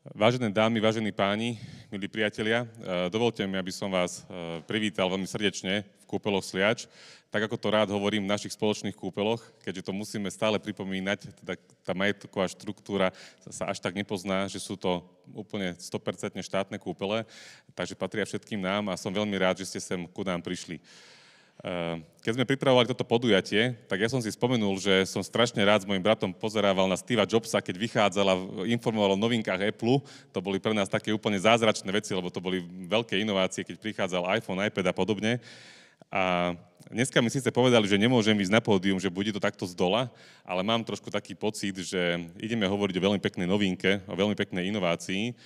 Vážené dámy, vážení páni, milí priatelia, dovolte mi, aby som vás privítal veľmi srdečne v kúpeloch Sliač. Tak ako to rád hovorím v našich spoločných kúpeloch, keďže to musíme stále pripomínať, teda tá majetková štruktúra sa až tak nepozná, že sú to úplne 100% štátne kúpele, takže patria všetkým nám a som veľmi rád, že ste sem ku nám prišli. Keď sme pripravovali toto podujatie, tak ja som si spomenul, že som strašne rád s mojim bratom pozerával na Steva Jobsa, keď vychádzal a informoval o novinkách Apple. To boli pre nás také úplne zázračné veci, lebo to boli veľké inovácie, keď prichádzal iPhone, iPad a podobne. A dneska mi síce povedali, že nemôžem ísť na pódium, že bude to takto z dola, ale mám trošku taký pocit, že ideme hovoriť o veľmi peknej novinke, o veľmi peknej inovácii.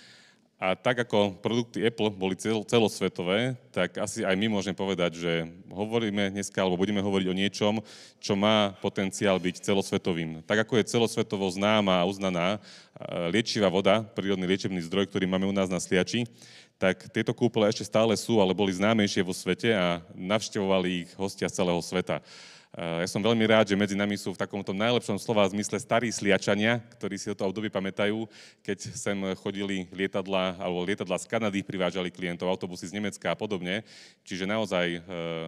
A tak ako produkty Apple boli celosvetové, tak asi aj my môžeme povedať, že hovoríme dneska, alebo budeme hovoriť o niečom, čo má potenciál byť celosvetovým. Tak ako je celosvetovo známa a uznaná liečivá voda, prírodný liečebný zdroj, ktorý máme u nás na Sliači, tak tieto kúpele ešte stále sú, ale boli známejšie vo svete a navštevovali ich hostia z celého sveta. Ja som veľmi rád, že medzi nami sú v takomto najlepšom slova zmysle starí Sliačania, ktorí si to obdobie pamätajú, keď sem chodili lietadlá, alebo lietadlá z Kanady privážali klientov, autobusy z Nemecka a podobne. Čiže naozaj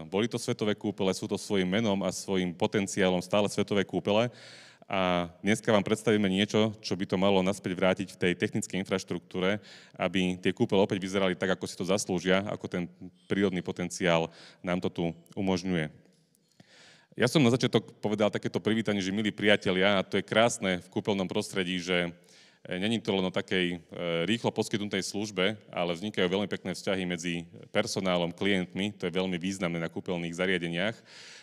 boli to svetové kúpele, sú to svojím menom a svojím potenciálom stále svetové kúpele. A dneska vám predstavíme niečo, čo by to malo naspäť vrátiť v tej technickej infraštruktúre, aby tie kúpele opäť vyzerali tak, ako si to zaslúžia, ako ten prírodný potenciál nám to tu umožňuje. Ja som na začiatok povedal takéto privítanie, že milí priatelia, a to je krásne v kúpeľnom prostredí, že není to len o takej rýchlo poskytnutej službe, ale vznikajú veľmi pekné vzťahy medzi personálom, klientmi, to je veľmi významné na kúpeľných zariadeniach.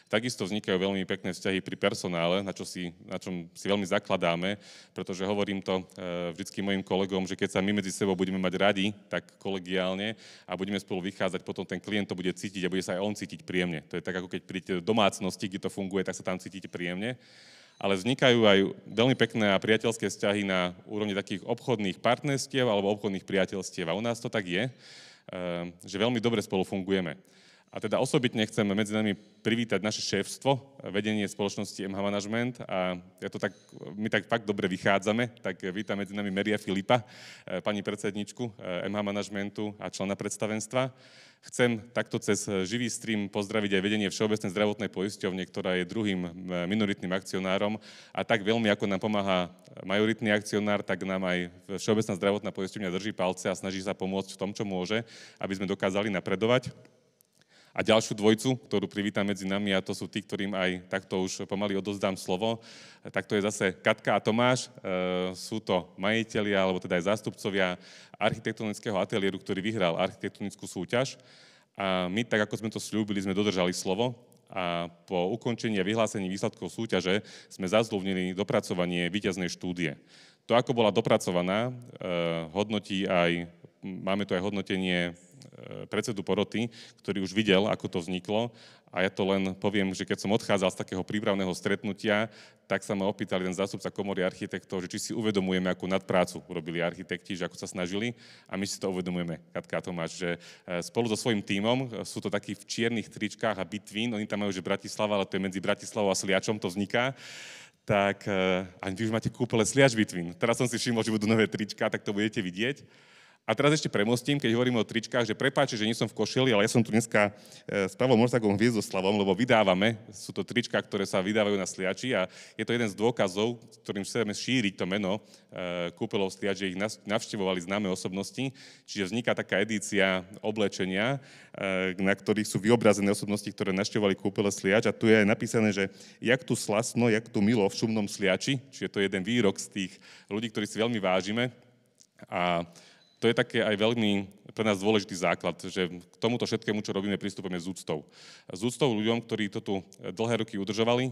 Takisto vznikajú veľmi pekné vzťahy pri personále, na čom si veľmi zakladáme, pretože hovorím to vždycky mojim kolegom, že keď sa my medzi sebou budeme mať radi, tak kolegiálne a budeme spolu vychádzať, potom ten klient to bude cítiť a bude sa aj on cítiť príjemne. To je tak, ako keď prídete do domácnosti, kde to funguje, tak sa tam cítite príjemne. Ale vznikajú aj veľmi pekné a priateľské vzťahy na úrovni takých obchodných partnerstiev alebo obchodných priateľstiev. A u nás to tak je, že veľmi dobre spolu fungujeme. A teda osobitne chceme medzi nami privítať naše šéfstvo, vedenie spoločnosti MH Management a my tak fakt dobre vychádzame, tak vítam medzi nami Maria Filipa, pani predsedničku MH Managementu a člena predstavenstva. Chcem takto cez živý stream pozdraviť aj vedenie Všeobecnej zdravotnej poisťovne, ktorá je druhým minoritným akcionárom a tak veľmi ako nám pomáha majoritný akcionár, tak nám aj Všeobecná zdravotná poisťovňa drží palce a snaží sa pomôcť v tom, čo môže, aby sme dokázali napredovať. A ďalšiu dvojcu, ktorú privítam medzi nami, a to sú tí, ktorým aj takto už pomaly odozdám slovo, tak to je zase Katka a Tomáš. Sú to majitelia, alebo teda aj zástupcovia architektonického ateliéru, ktorý vyhral architektonickú súťaž. A my, tak ako sme to sľúbili, sme dodržali slovo a po ukončení a vyhlásení výsledkov súťaže sme zazľúbnili dopracovanie víťaznej štúdie. To, ako bola dopracovaná, hodnotí aj, máme tu aj hodnotenie predsedu poroty, ktorý už videl, ako to vzniklo. A ja to len poviem, že keď som odchádzal z takého prípravného stretnutia, tak sa ma opýtal jeden zástupca komory architektov, že či si uvedomujeme, akú nadprácu urobili architekti, že ako sa snažili. A my si to uvedomujeme, Katka a Tomáš, že spolu so svojím tímom, sú to takí v čiernych tričkách a bitvín, oni tam majú, že Bratislava, ale to je medzi Bratislavou a Sliačom, to vzniká. Tak, a vy už máte kúpele Sliač bitvín. Teraz som si všimol, že budú nové trička, tak to budete vidieť. A teraz ešte premostím, keď hovoríme o tričkách, že prepáčte, že nie som v košeli, ale ja som tu dneska s Pavlom Morsakom Hviezdoslavom, lebo vydávame, sú to trička, ktoré sa vydávajú na Sliači a je to jeden z dôkazov, ktorým chceme šíriť to meno kúpeľov Sliač, že ich navštevovali známe osobnosti, čiže vzniká taká edícia oblečenia, na ktorých sú vyobrazené osobnosti, ktoré navštevovali kúpele Sliač a tu je napísané, že jak tu slasno, jak tu milo v šumnom Sliači, čiže to je jeden výrok z tých ľudí, ktorí si veľmi vážime a to je také aj veľmi pre nás dôležitý základ, že k tomuto všetkému, čo robíme, pristupujeme s úctou. S úctou ľuďom, ktorí to tu dlhé roky udržovali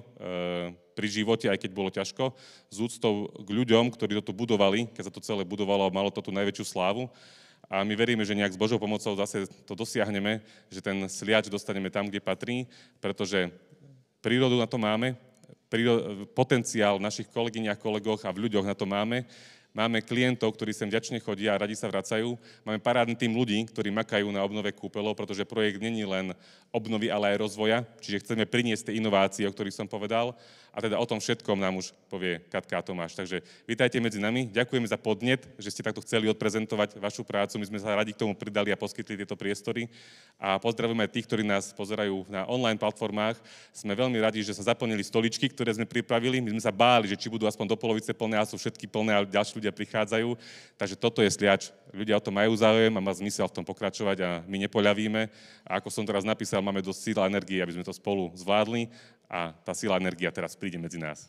pri živote, aj keď bolo ťažko. S úctou k ľuďom, ktorí to tu budovali, keď sa to celé budovalo a malo to tu najväčšiu slávu. A my veríme, že nejak s Božou pomocou zase to dosiahneme, že ten Sliač dostaneme tam, kde patrí, pretože prírodu na to máme, potenciál v našich kolegyniach, kolegoch a v ľuďoch na to máme. Máme klientov, ktorí sem vďačne chodia a radi sa vracajú. Máme parádny tým ľudí, ktorí makajú na obnove kúpeľov, pretože projekt není len obnovy, ale aj rozvoja. Čiže chceme priniesť tie inovácie, o ktorých som povedal. A teda o tom všetkom nám už povie Katka a Tomáš. Takže vítajte medzi nami. Ďakujeme za podnet, že ste takto chceli odprezentovať vašu prácu. My sme sa radi k tomu pridali a poskytli tieto priestory. A pozdravujeme aj tých, ktorí nás pozerajú na online platformách. Sme veľmi radi, že sa zaplnili stoličky, ktoré sme pripravili. My sme sa báli, že či budú aspoň do polovice plné, a sú všetky plné a ďalší ľudia prichádzajú. Takže toto je Sliač. Ľudia o to majú záujem a má zmysel v tom pokračovať a my nepoľavíme. A ako som teraz napísal, máme dosť síl a energie, aby sme to spolu zvládli. A tá sila energia teraz príde medzi nás.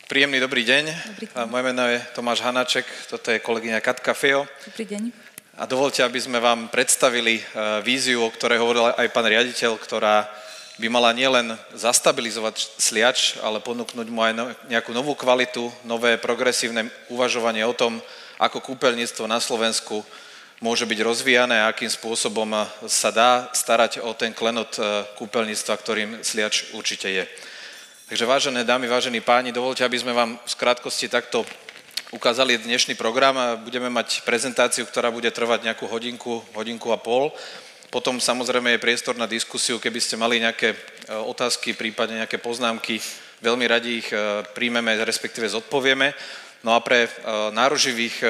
Príjemný dobrý deň. Dobrý deň. Moje meno je Tomáš Hanáček, toto je kolegyňa Katka Fejo. Dobrý deň. A dovoľte, aby sme vám predstavili víziu, o ktorej hovoril aj pán riaditeľ, ktorá by mala nielen zastabilizovať Sliač, ale ponúknuť mu aj nejakú novú kvalitu, nové progresívne uvažovanie o tom, ako kúpeľníctvo na Slovensku môže byť rozvíjané a akým spôsobom sa dá starať o ten klenot kúpeľníctva, ktorým Sliač určite je. Takže vážené dámy, vážení páni, dovoľte, aby sme vám v krátkosti takto ukázali dnešný program. Budeme mať prezentáciu, ktorá bude trvať nejakú hodinku a pol. Potom samozrejme je priestor na diskusiu, keby ste mali nejaké otázky, prípadne nejaké poznámky, veľmi radi ich príjmeme, respektíve zodpovieme. No a pre náruživých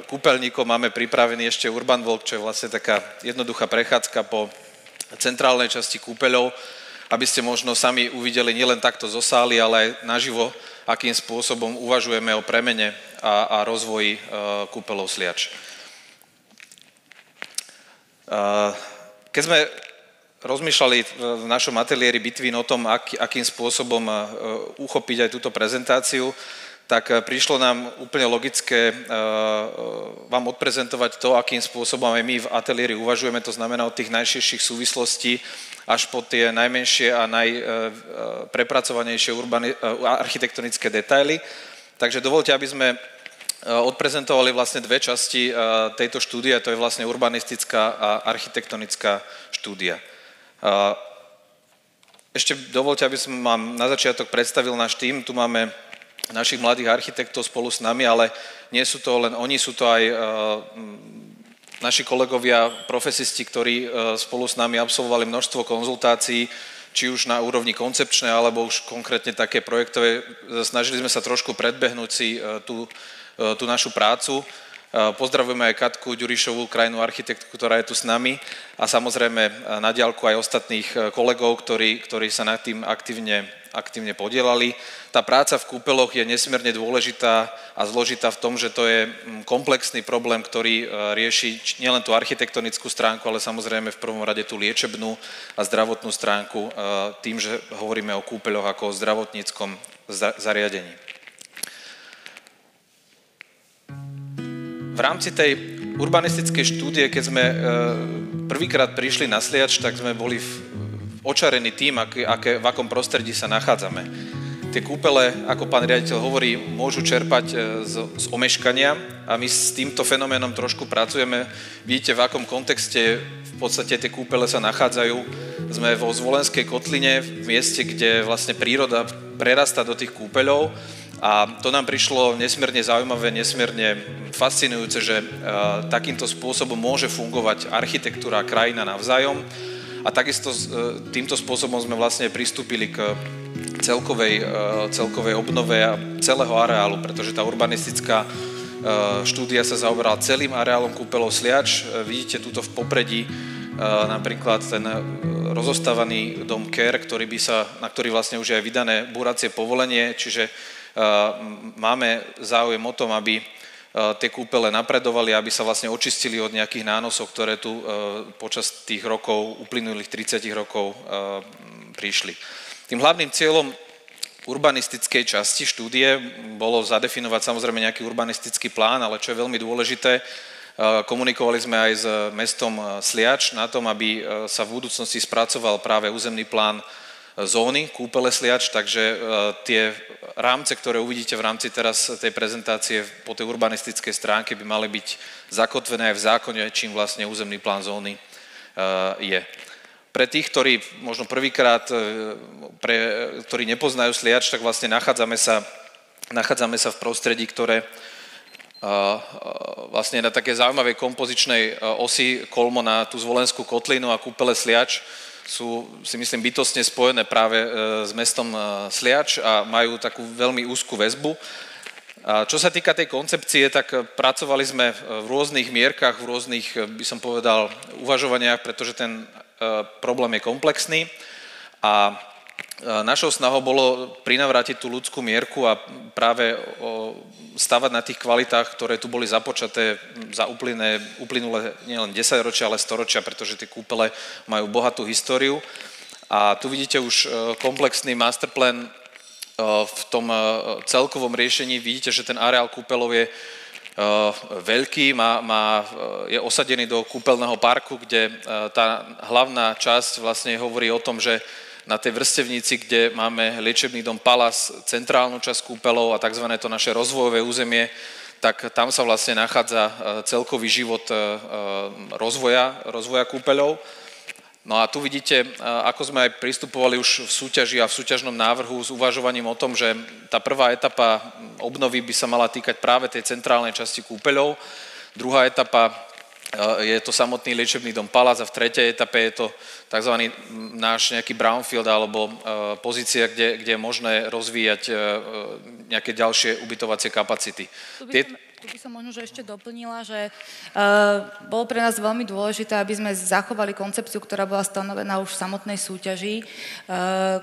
kúpeľníkov máme pripravený ešte Urban Walk, čo je vlastne taká jednoduchá prechádzka po centrálnej časti kúpeľov, aby ste možno sami uvideli nielen takto zo sály, ale aj naživo, akým spôsobom uvažujeme o premene a rozvoji kúpeľov Sliač. Keď sme rozmýšľali v našom ateliéri Bitvín o tom, akým spôsobom uchopiť aj túto prezentáciu, tak prišlo nám úplne logické vám odprezentovať to, akým spôsobom aj my v ateliéri uvažujeme, to znamená od tých najširších súvislostí až po tie najmenšie a najprepracovanejšie architektonické detaily. Takže dovoľte, aby sme odprezentovali vlastne dve časti tejto štúdie, to je vlastne urbanistická a architektonická štúdia. Ešte dovoľte, aby som vám na začiatok predstavil náš tím. Tu máme našich mladých architektov spolu s nami, ale nie sú to len oni, sú to aj naši kolegovia, profesisti, ktorí spolu s nami absolvovali množstvo konzultácií, či už na úrovni koncepčnej, alebo už konkrétne také projektové. Snažili sme sa trošku predbehnúť si tú našu prácu. Pozdravujeme aj Katku Ďurišovú, krajnú architektku, ktorá je tu s nami a samozrejme na diaľku aj ostatných kolegov, ktorí sa nad tým aktívne podielali. Tá práca v kúpeľoch je nesmierne dôležitá a zložitá v tom, že to je komplexný problém, ktorý rieši nielen tú architektonickú stránku, ale samozrejme v prvom rade tú liečebnú a zdravotnú stránku tým, že hovoríme o kúpeľoch ako o zdravotníckom zariadení. V rámci tej urbanistickej štúdie, keď sme prvýkrát prišli na Sliač, tak sme boli očarení tým, v akom prostredí sa nachádzame. Tie kúpele, ako pán riaditeľ hovorí, môžu čerpať z omeškania a my s týmto fenoménom trošku pracujeme. Vidíte, v akom kontexte v podstate tie kúpele sa nachádzajú. Sme vo Zvolenskej kotline, v mieste, kde vlastne príroda prerastá do tých kúpeľov. A to nám prišlo nesmierne zaujímavé, nesmierne fascinujúce, že takýmto spôsobom môže fungovať architektúra a krajina navzájom. A takisto týmto spôsobom sme vlastne pristúpili k celkovej obnove celého areálu, pretože tá urbanistická štúdia sa zaoberala celým areálom kúpeľov Sliač. Vidíte tuto v popredí napríklad ten rozostávaný dom Care, na ktorý vlastne už je aj vydané búracie povolenie, čiže máme záujem o tom, aby tie kúpele napredovali, aby sa vlastne očistili od nejakých nánosov, ktoré tu počas tých rokov, uplynulých 30 rokov prišli. Tým hlavným cieľom urbanistickej časti štúdie bolo zadefinovať samozrejme nejaký urbanistický plán, ale čo je veľmi dôležité, komunikovali sme aj s mestom Sliač na tom, aby sa v budúcnosti spracoval práve územný plán zóny kúpele Sliač, takže tie rámce, ktoré uvidíte v rámci teraz tej prezentácie po tej urbanistickej stránke, by mali byť zakotvené aj v zákone, čím vlastne územný plán zóny je. Pre tých, ktorí možno prvýkrát, ktorí nepoznajú Sliač, tak vlastne nachádzame sa v prostredí, ktoré vlastne na také zaujímavej kompozičnej osi kolmo na tú Zvolenskú kotlinu a kúpele Sliač sú, si myslím, bytostne spojené práve s mestom Sliač a majú takú veľmi úzkú väzbu. A čo sa týka tej koncepcie, tak pracovali sme v rôznych mierkach, v rôznych, by som povedal, uvažovaniach, pretože ten problém je komplexný a našou snahou bolo prinavrátiť tú ľudskú mierku a práve stavať na tých kvalitách, ktoré tu boli započaté za uplynulé nielen 10 ročia, ale storočia, pretože tie kúpele majú bohatú históriu. A tu vidíte už komplexný masterplan v tom celkovom riešení. Vidíte, že ten areál kúpelov je veľký, je osadený do kúpeľného parku, kde tá hlavná časť vlastne hovorí o tom, že na tej vrstevnici, kde máme liečebný dom Palas, centrálnu časť kúpeľov a tzv. To naše rozvojové územie, tak tam sa vlastne nachádza celkový život rozvoja kúpeľov. No a tu vidíte, ako sme aj pristupovali už v súťaži a v súťažnom návrhu s uvažovaním o tom, že tá prvá etapa obnovy by sa mala týkať práve tej centrálnej časti kúpeľov. Druhá etapa je to samotný liečebný dom Palas a v tretej etape je to tzv. Náš nejaký brownfield alebo pozícia, kde je možné rozvíjať nejaké ďalšie ubytovacie kapacity. Tu by som možno že ešte doplnila, že bolo pre nás veľmi dôležité, aby sme zachovali koncepciu, ktorá bola stanovená už v samotnej súťaži,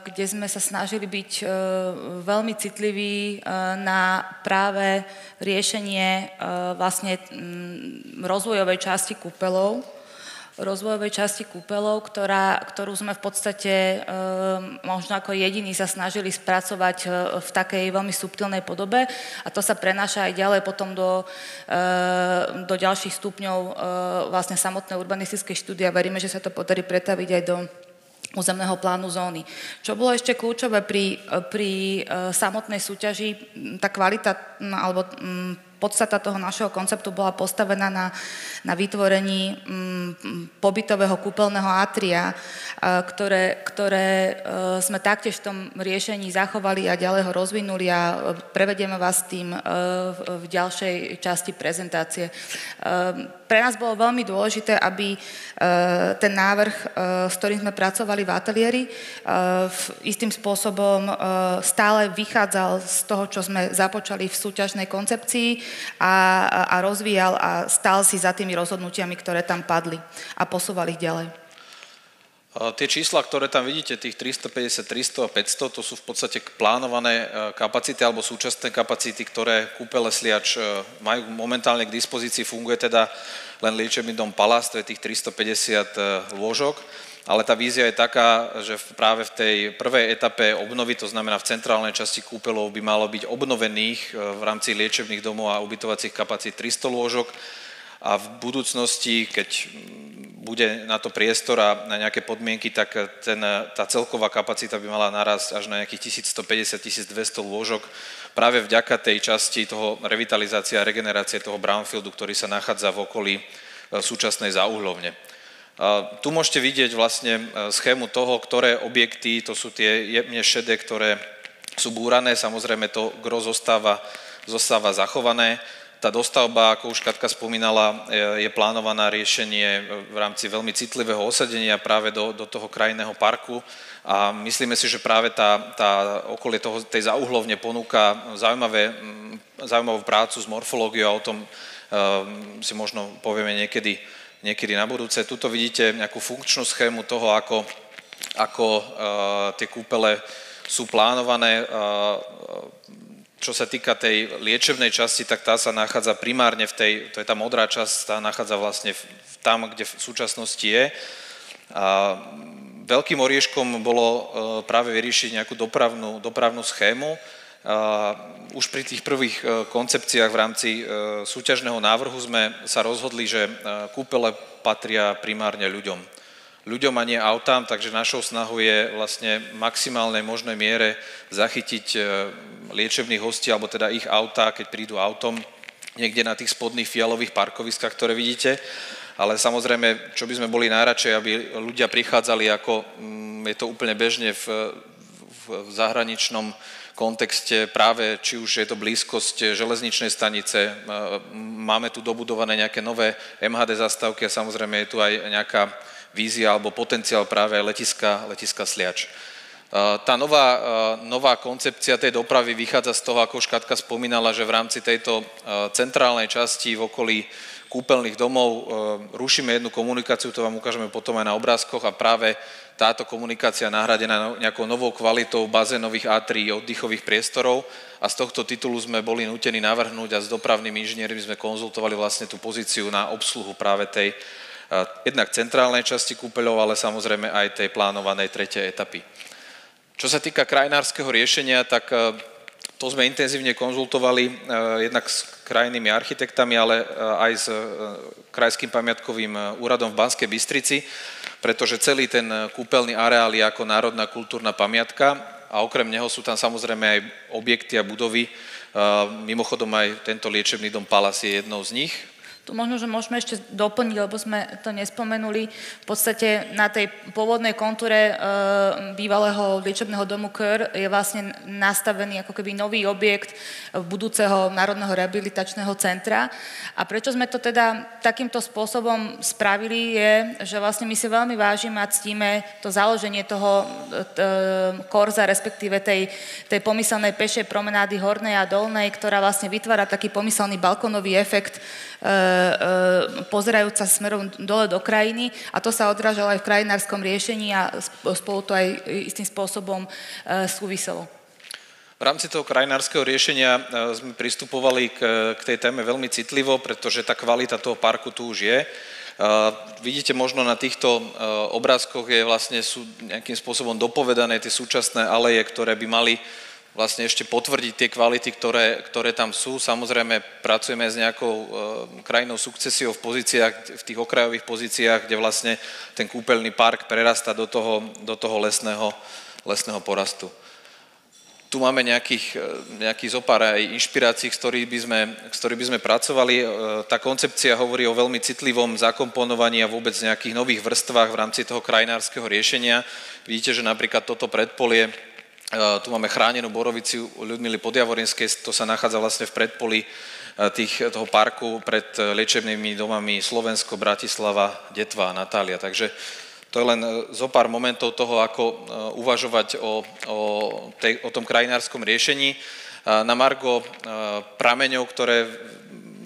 kde sme sa snažili byť veľmi citliví na práve riešenie vlastne rozvojovej časti kúpeľov, ktorú sme v podstate možno ako jediní sa snažili spracovať v takej veľmi subtilnej podobe a to sa prenáša aj ďalej potom do ďalších stupňov vlastne samotnej urbanistickej štúdie a veríme, že sa to podarí pretaviť aj do územného plánu zóny. Čo bolo ešte kľúčové pri samotnej súťaži, tá kvalita alebo podstata toho našeho konceptu bola postavená na vytvorení pobytového kúpeľného atria, ktoré sme taktiež v tom riešení zachovali a ďalej ho rozvinuli a prevedieme vás tým v ďalšej časti prezentácie. Pre nás bolo veľmi dôležité, aby ten návrh, s ktorým sme pracovali v ateliéri, istým spôsobom stále vychádzal z toho, čo sme započali v súťažnej koncepcii a rozvíjal a stál si za tými rozhodnutiami, ktoré tam padli a posúval ich ďalej. Tie čísla, ktoré tam vidíte, tých 350, 300 a 500, to sú v podstate plánované kapacity alebo súčasné kapacity, ktoré kúpele Sliač majú momentálne k dispozícii. Funguje teda len liečebný dom Palas, to je tých 350 lôžok. Ale tá vízia je taká, že práve v tej prvej etape obnovy, to znamená v centrálnej časti kúpeľov, by malo byť obnovených v rámci liečebných domov a ubytovacích kapacít 300 lôžok a v budúcnosti, keď bude na to priestor a na nejaké podmienky, tak tá celková kapacita by mala narásť až na nejakých 1150-1200 lôžok práve vďaka tej časti toho revitalizácie a regenerácie toho brownfieldu, ktorý sa nachádza v okolí súčasnej záuhľovne. Tu môžete vidieť vlastne schému toho, ktoré objekty, to sú tie jemne šedé, ktoré sú búrané, samozrejme to gro zostáva zachované. Tá dostavba, ako už Katka spomínala, je plánovaná riešenie v rámci veľmi citlivého osadenia práve do toho krajinného parku a myslíme si, že práve tá okolie tej záuhľovne ponúka zaujímavú prácu s morfológiou a o tom si možno povieme niekedy na budúce. Tuto vidíte nejakú funkčnú schému toho, ako tie kúpele sú plánované. Čo sa týka tej liečebnej časti, tak tá sa nachádza primárne to je tá modrá časť, tá nachádza vlastne tam, kde v súčasnosti je. A veľkým orieškom bolo práve vyriešiť nejakú dopravnú schému. Už pri tých prvých koncepciách v rámci súťažného návrhu sme sa rozhodli, že kúpele patria primárne ľuďom a nie autám, takže našou snahou je vlastne v maximálnej možnej miere zachytiť liečebných hostí, alebo teda ich autá, keď prídu autom niekde na tých spodných fialových parkoviskách, ktoré vidíte. ale samozrejme, čo by sme boli najradšej, aby ľudia prichádzali, ako je to úplne bežne v zahraničnom kontexte, práve či už je to blízkosť železničnej stanice, máme tu dobudované nejaké nové MHD zastávky a samozrejme je tu aj nejaká vízia alebo potenciál práve letiska Sliač. Tá nová koncepcia tej dopravy vychádza z toho, ako už Katka spomínala, že v rámci tejto centrálnej časti v okolí kúpeľných domov rušíme jednu komunikáciu, to vám ukážeme potom aj na obrázkoch a práve táto komunikácia nahradená nejakou novou kvalitou bazénových atrií, oddychových priestorov a z tohto titulu sme boli nútení navrhnúť a s dopravnými inžiniermi sme konzultovali vlastne tú pozíciu na obsluhu práve tej jednak centrálnej časti kúpeľov, ale samozrejme aj tej plánovanej tretej etapy. Čo sa týka krajinárskeho riešenia, tak to sme intenzívne konzultovali jednak s krajinnými architektami, ale aj s Krajským pamiatkovým úradom v Banskej Bystrici, pretože celý ten kúpeľný areál je ako národná kultúrna pamiatka a okrem neho sú tam samozrejme aj objekty a budovy. Mimochodom aj tento liečebný dom Palas je jednou z nich. Tu možno, že môžeme ešte doplniť, lebo sme to nespomenuli. V podstate na tej pôvodnej kontúre bývalého liečebného domu KR je vlastne nastavený ako keby nový objekt budúceho Národného rehabilitačného centra. A prečo sme to teda takýmto spôsobom spravili je, že vlastne my si veľmi vážime a ctíme to založenie toho korza, respektíve tej pomyselnej pešej promenády hornej a dolnej, ktorá vlastne vytvára taký pomyselný balkónový efekt pozerajúca smerom dole do krajiny a to sa odrážalo aj v krajinárskom riešení a spolu to aj istým spôsobom súviselo. V rámci toho krajinárskeho riešenia sme pristupovali k tej téme veľmi citlivo, pretože tá kvalita toho parku tu už je. Vidíte možno na týchto obrázkoch sú nejakým spôsobom dopovedané tie súčasné aleje, ktoré by mali vlastne ešte potvrdiť tie kvality, ktoré tam sú. Samozrejme, pracujeme s nejakou krajinou sukcesiou v pozíciách, v tých okrajových pozíciách, kde vlastne ten kúpeľný park prerastá do toho lesného porastu. Tu máme nejaký zopár aj inšpirácií, s ktorými by sme pracovali. Tá koncepcia hovorí o veľmi citlivom zakomponovaní a vôbec nejakých nových vrstvách v rámci toho krajinárskeho riešenia. Vidíte, že napríklad toto predpolie, tu máme chránenú boroviciu Ľudmily Podjavorinskej, to sa nachádza vlastne v predpolí toho parku pred liečebnými domami Slovensko, Bratislava, Detva a Natália. Takže to je len zo pár momentov toho, ako uvažovať o tom krajinárskom riešení. Na margo prameňov, ktoré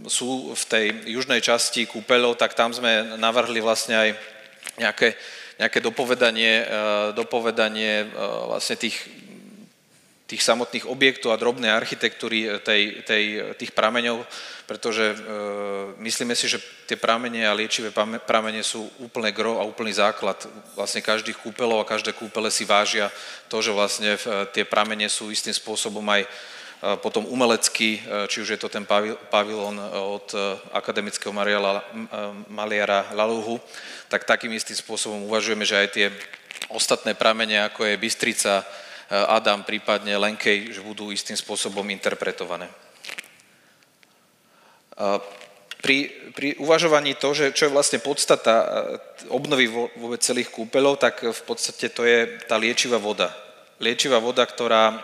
sú v tej južnej časti kúpeľov, tak tam sme navrhli vlastne aj nejaké dopovedanie vlastne tých samotných objektov a drobnej architektúry tých prameňov, pretože myslíme si, že tie pramene a liečivé pramene sú úplne gro a úplný základ vlastne každých kúpeľov a každé kúpele si vážia to, že vlastne tie pramene sú istým spôsobom aj potom umelecký, či už je to ten pavilón od akademického maliara Laluhu, tak takým istým spôsobom uvažujeme, že aj tie ostatné pramene, ako je Bystrica, Adam, prípadne Lenkej, že budú istým spôsobom interpretované. Pri uvažovaní to, čo je vlastne podstata obnovy vôbec celých kúpeľov, tak v podstate to je tá liečivá voda. Liečivá voda, ktorá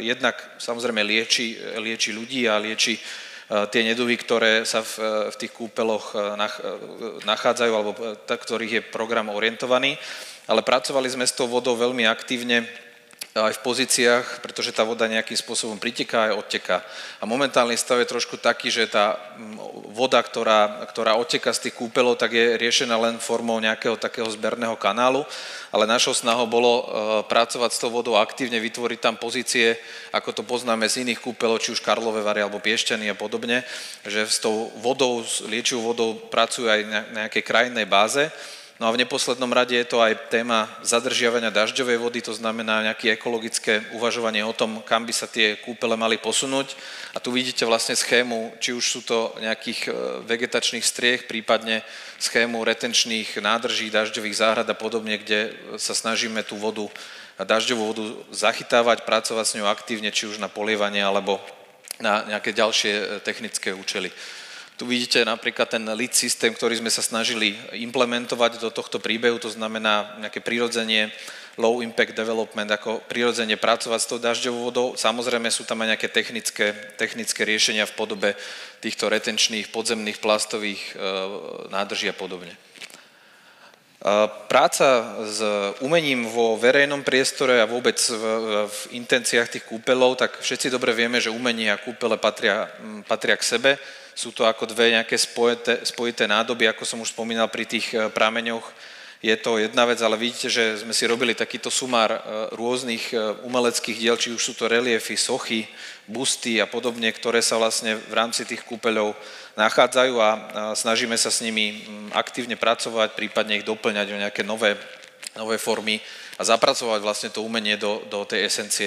jednak samozrejme lieči ľudí a lieči tie neduhy, ktoré sa v tých kúpeľoch nachádzajú, alebo ktorých je program orientovaný. Ale pracovali sme s tou vodou veľmi aktívne aj v pozíciách, pretože tá voda nejakým spôsobom priteká aj odteká. A momentálny stav je trošku taký, že tá voda, ktorá odteká z tých kúpeľov, tak je riešená len formou nejakého takého zberného kanálu, ale našou snahou bolo pracovať s tou vodou aktívne, vytvoriť tam pozície, ako to poznáme z iných kúpeľov, či už Karlové Vary alebo Piešťany a podobne, že s tou vodou, s liečivou vodou pracujú aj na nejakej krajinnej báze. No a v neposlednom rade je to aj téma zadržiavania dažďovej vody, to znamená nejaké ekologické uvažovanie o tom, kam by sa tie kúpele mali posunúť. A tu vidíte vlastne schému, či už sú to nejakých vegetačných striech, prípadne schému retenčných nádrží, dažďových záhrad a podobne, kde sa snažíme tú vodu, dažďovú vodu zachytávať, pracovať s ňou aktívne, či už na polievanie alebo na nejaké ďalšie technické účely. Tu vidíte napríklad ten lead systém, ktorý sme sa snažili implementovať do tohto príbehu, to znamená nejaké prirodzenie, low impact development, ako prirodzene pracovať s tou dažďovou vodou. Samozrejme sú tam aj nejaké technické riešenia v podobe týchto retenčných podzemných plastových nádrží a podobne. Práca s umením vo verejnom priestore a vôbec v intenciách tých kúpeľov, tak všetci dobre vieme, že umenie a kúpele patria k sebe. Sú to ako dve nejaké spojité nádoby, ako som už spomínal pri tých prameňoch. Je to jedna vec, ale vidíte, že sme si robili takýto sumár rôznych umeleckých diel, či už sú to reliefy, sochy, busty a podobne, ktoré sa vlastne v rámci tých kúpeľov nachádzajú a snažíme sa s nimi aktívne pracovať, prípadne ich doplňať o nejaké nové formy a zapracovať vlastne to umenie do tej esencie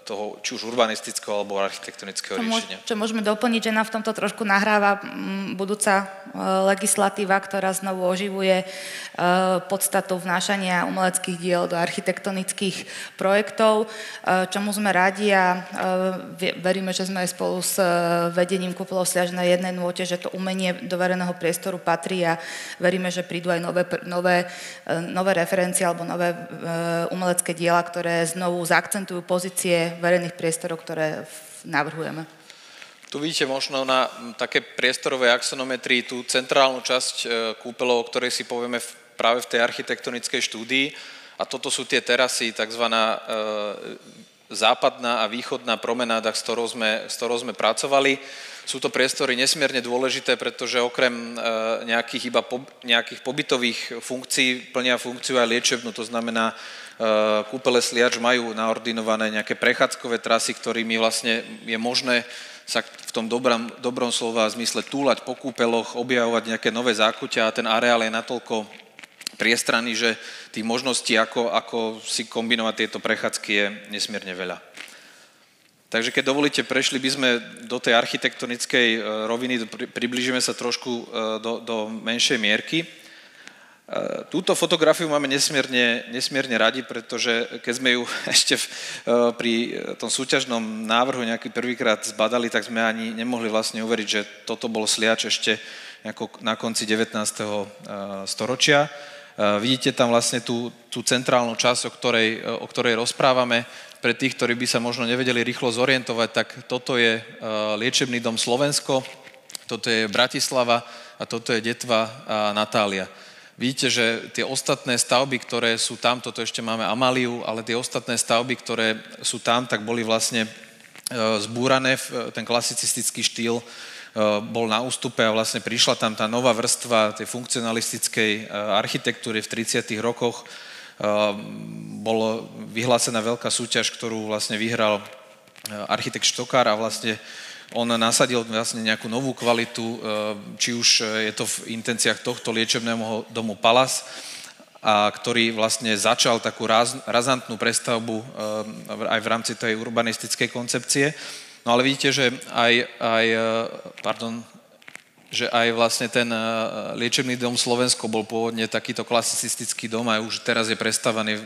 toho, či už urbanistického alebo architektonického riešenia. Čo môžeme doplniť, že nám v tomto trošku nahráva budúca legislatíva, ktorá znovu oživuje podstatu vnášania umeleckých diel do architektonických projektov, čomu sme radi a veríme, že sme aj spolu s vedením Kúpeľov Sliač na jednej nôte, že to umenie do verejného priestoru patrí a veríme, že prídu aj nové referencie alebo nové umelecké diela, ktoré znovu zaakcentujú pozície verejných priestorov, ktoré navrhujeme. Tu vidíte možno na také priestorovej axonometrii tú centrálnu časť kúpeľov, o ktorej si povieme práve v tej architektonickej štúdii. A toto sú tie terasy, takzvaná západná a východná promenáda, s ktorou sme pracovali. Sú to priestory nesmierne dôležité, pretože okrem nejakých pobytových funkcií plnia funkciu aj liečebnú. To znamená, Kúpele Sliač majú naordinované nejaké prechádzkové trasy, ktorými vlastne je možné sa v tom dobrom slova zmysle túlať po kúpeloch, objavovať nejaké nové zákutia a ten areál je natoľko priestranný, že tých možností, ako si kombinovať tieto prechádzky, je nesmierne veľa. Takže keď dovolíte, prešli by sme do tej architektonickej roviny, priblížime sa trošku do menšej mierky. Túto fotografiu máme nesmierne radi, pretože keď sme ju ešte pri tom súťažnom návrhu nejaký prvýkrát zbadali, tak sme ani nemohli vlastne uveriť, že toto bol Sliač ešte na konci 19. storočia. Vidíte tam vlastne tú centrálnu časť, o ktorej rozprávame. Pre tých, ktorí by sa možno nevedeli rýchlo zorientovať, tak toto je liečebný dom Slovensko, toto je Bratislava a toto je Detva a Natália. Vidíte, že tie ostatné stavby, ktoré sú tam, toto ešte máme Amáliu, ale tie ostatné stavby, ktoré sú tam, tak boli vlastne zbúrané, ten klasicistický štýl bol na ústupe a vlastne prišla tam tá nová vrstva tej funkcionalistickej architektúry v 30. rokoch. Bola vyhlásená veľká súťaž, ktorú vlastne vyhral architekt Štokár a vlastne on nasadil vlastne nejakú novú kvalitu, či už je to v intenciách tohto liečebného domu Palace, a ktorý vlastne začal takú razantnú prestavbu aj v rámci tej urbanistickej koncepcie. No ale vidíte, že aj vlastne ten liečebný dom Slovensko bol pôvodne takýto klasicistický dom a už teraz je prestavaný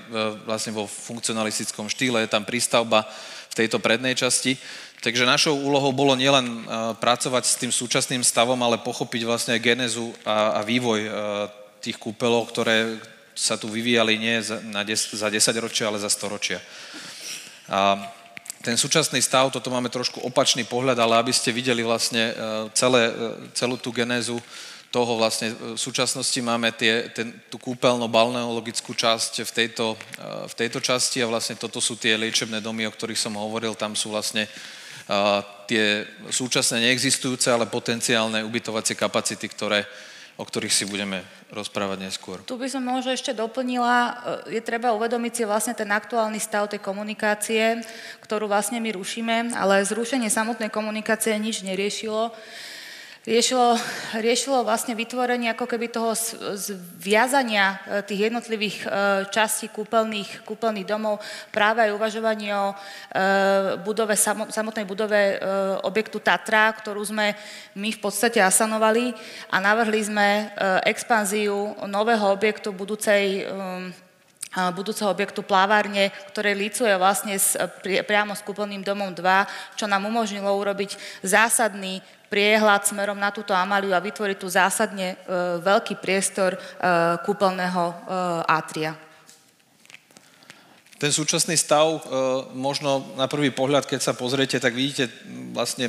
vlastne vo funkcionalistickom štýle, je tam prístavba v tejto prednej časti. Takže našou úlohou bolo nielen pracovať s tým súčasným stavom, ale pochopiť vlastne aj genézu a vývoj tých kúpeľov, ktoré sa tu vyvíjali nie za 10 ročia, ale za 100 ročia. A ten súčasný stav, toto máme trošku opačný pohľad, ale aby ste videli vlastne celú tú genézu toho vlastne v súčasnosti máme tú kúpeľno-balneologickú časť v tejto časti a vlastne toto sú tie liečebné domy, o ktorých som hovoril, tam sú vlastne tie súčasné neexistujúce, ale potenciálne ubytovacie kapacity, o ktorých si budeme rozprávať neskôr. Tu by som možno ešte doplnila, je treba uvedomiť si vlastne ten aktuálny stav tej komunikácie, ktorú vlastne my rušíme, ale zrušenie samotnej komunikácie nič neriešilo. Riešilo vlastne vytvorenie ako keby toho zviazania tých jednotlivých častí kúpeľných domov, práve aj uvažovanie o samotnej budove objektu Tatra, ktorú sme my v podstate asanovali a navrhli sme expanziu nového objektu budúceho objektu plavárne, ktoré lícuje vlastne priamo s kúpeľným domom 2, čo nám umožnilo urobiť zásadný priehľad smerom na túto Amáliu a vytvoriť tu zásadne veľký priestor kúpeľného átria. Ten súčasný stav, možno na prvý pohľad, keď sa pozriete, tak vidíte vlastne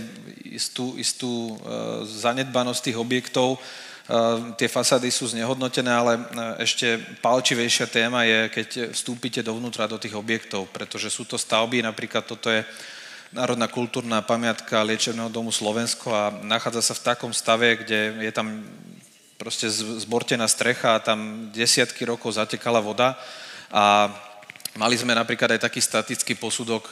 istú zanedbanosť tých objektov. Tie fasády sú znehodnotené, ale ešte palčivejšia téma je, keď vstúpite dovnútra do tých objektov, pretože sú to stavby, napríklad toto je Národná kultúrna pamiatka Liečebného domu Slovensko a nachádza sa v takom stave, kde je tam proste zbortená strecha a tam desiatky rokov zatekala voda a mali sme napríklad aj taký statický posudok,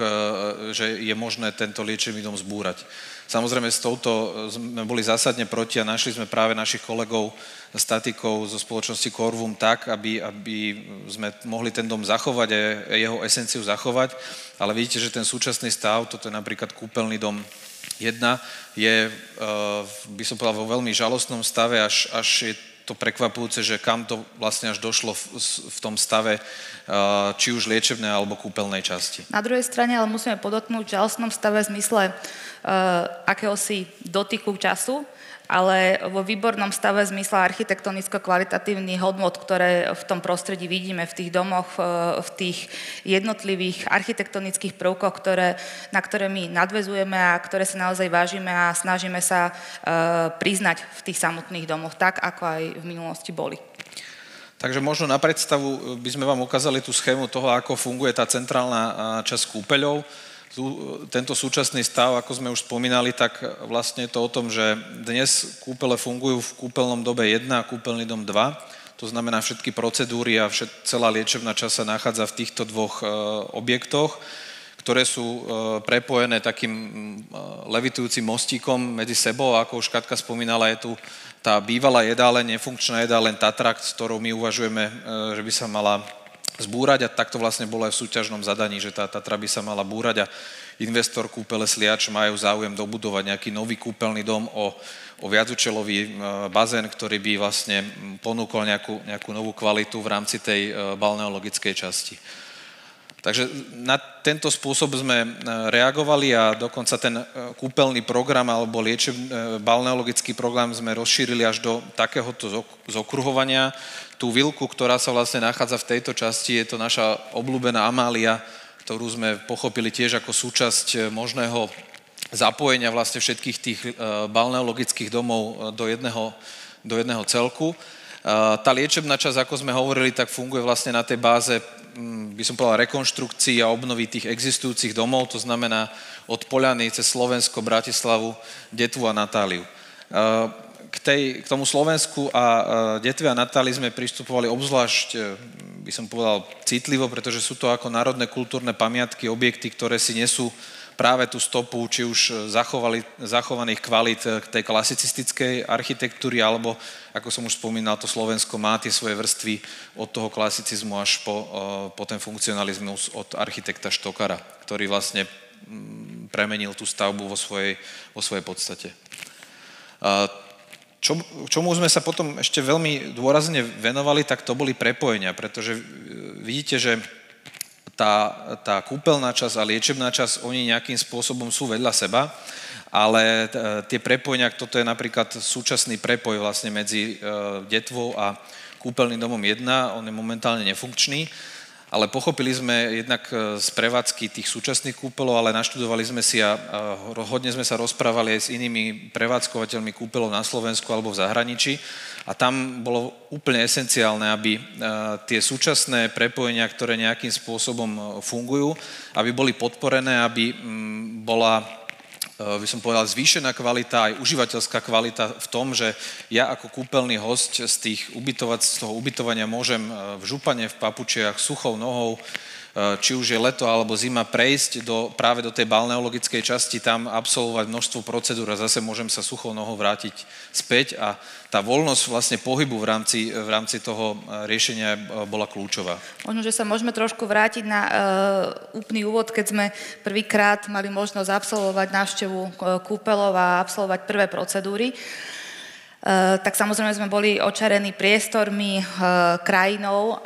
že je možné tento liečebný dom zbúrať. Samozrejme, s touto sme boli zásadne proti a našli sme práve našich kolegov statikov zo spoločnosti Corvum tak, aby sme mohli ten dom zachovať a jeho esenciu zachovať. Ale vidíte, že ten súčasný stav, toto je napríklad kúpeľný dom 1, je, by som povedal, vo veľmi žalostnom stave, až je to prekvapujúce, že kam to vlastne až došlo v tom stave, či už liečebnej alebo kúpeľnej časti. Na druhej strane ale musíme podotknúť, že v žalostnom stave v zmysle akéhosi dotyku času, ale vo výbornom stave v zmysle architektonicko-kvalitatívnych hodnot, ktoré v tom prostredí vidíme, v tých domoch, v tých jednotlivých architektonických prvkoch, na ktoré my nadväzujeme a ktoré sa naozaj vážime a snažíme sa priznať v tých samotných domoch, tak ako aj v minulosti boli. Takže možno na predstavu by sme vám ukázali tú schému toho, ako funguje tá centrálna časť kúpeľov. Tento súčasný stav, ako sme už spomínali, tak vlastne je to o tom, že dnes kúpele fungujú v kúpeľnom dobe 1 a kúpeľný dom 2. To znamená, všetky procedúry a celá liečebná časť sa nachádza v týchto dvoch objektoch, ktoré sú prepojené takým levitujúcim mostíkom medzi sebou. A ako už Katka spomínala, je tu tá bývalá jedáleň, nefunkčná jedáleň Tatrakt, s ktorou my uvažujeme, že by sa mala zbúrať a takto vlastne bolo aj v súťažnom zadaní, že tá Tatra by sa mala búrať a investor kúpele Sliač majú záujem dobudovať nejaký nový kúpeľný dom o viacúčelový bazén, ktorý by vlastne ponúkol nejakú novú kvalitu v rámci tej balneologickej časti. Takže na tento spôsob sme reagovali a dokonca ten kúpeľný program alebo balneologický program sme rozšírili až do takéhoto zokruhovania. Tú vilku, ktorá sa vlastne nachádza v tejto časti, je to naša obľúbená Amália, ktorú sme pochopili tiež ako súčasť možného zapojenia vlastne všetkých tých balneologických domov do jedného celku. Tá liečebná časť, ako sme hovorili, tak funguje vlastne na tej báze, by som povedal, rekonštrukcií a obnovy tých existujúcich domov, to znamená od Poľany cez Slovensko, Bratislavu, Detvu a Natáliu. K tomu Slovensku a Detve a Natálii sme pristupovali obzvlášť, by som povedal, citlivo, pretože sú to ako národné kultúrne pamiatky, objekty, ktoré si nesú práve tú stopu, či už zachovaných kvalít tej klasicistickej architektúry, alebo, ako som už spomínal, to Slovensko má tie svoje vrstvy od toho klasicizmu až po ten funkcionalizmus od architekta Štokara, ktorý vlastne premenil tú stavbu vo svojej podstate. Čomu sme sa potom ešte veľmi dôrazne venovali, tak to boli prepojenia, pretože vidíte, že tá kúpeľná časť a liečebná časť, oni nejakým spôsobom sú vedľa seba, ale tie prepojenia, toto je napríklad súčasný prepoj vlastne medzi Detvou a kúpeľným domom 1, on je momentálne nefunkčný, ale pochopili sme jednak z prevádzky tých súčasných kúpeľov, ale naštudovali sme si a hodne sme sa rozprávali aj s inými prevádzkovateľmi kúpeľov na Slovensku alebo v zahraničí a tam bolo úplne esenciálne, aby tie súčasné prepojenia, ktoré nejakým spôsobom fungujú, aby boli podporené, aby bola, by som povedal, zvýšená kvalita, aj užívateľská kvalita v tom, že ja ako kúpeľný hosť z toho ubytovania môžem v župane, v papučiach, suchou nohou, či už je leto alebo zima, prejsť práve do tej balneologickej časti, tam absolvovať množstvo procedúr a zase môžem sa suchou nohou vrátiť späť a tá voľnosť vlastne pohybu v rámci toho riešenia bola kľúčová. Možno, že sa môžeme trošku vrátiť na úplný úvod, keď sme prvýkrát mali možnosť absolvovať návštevu kúpeľov a absolvovať prvé procedúry. Tak samozrejme sme boli očarení priestormi, krajinou,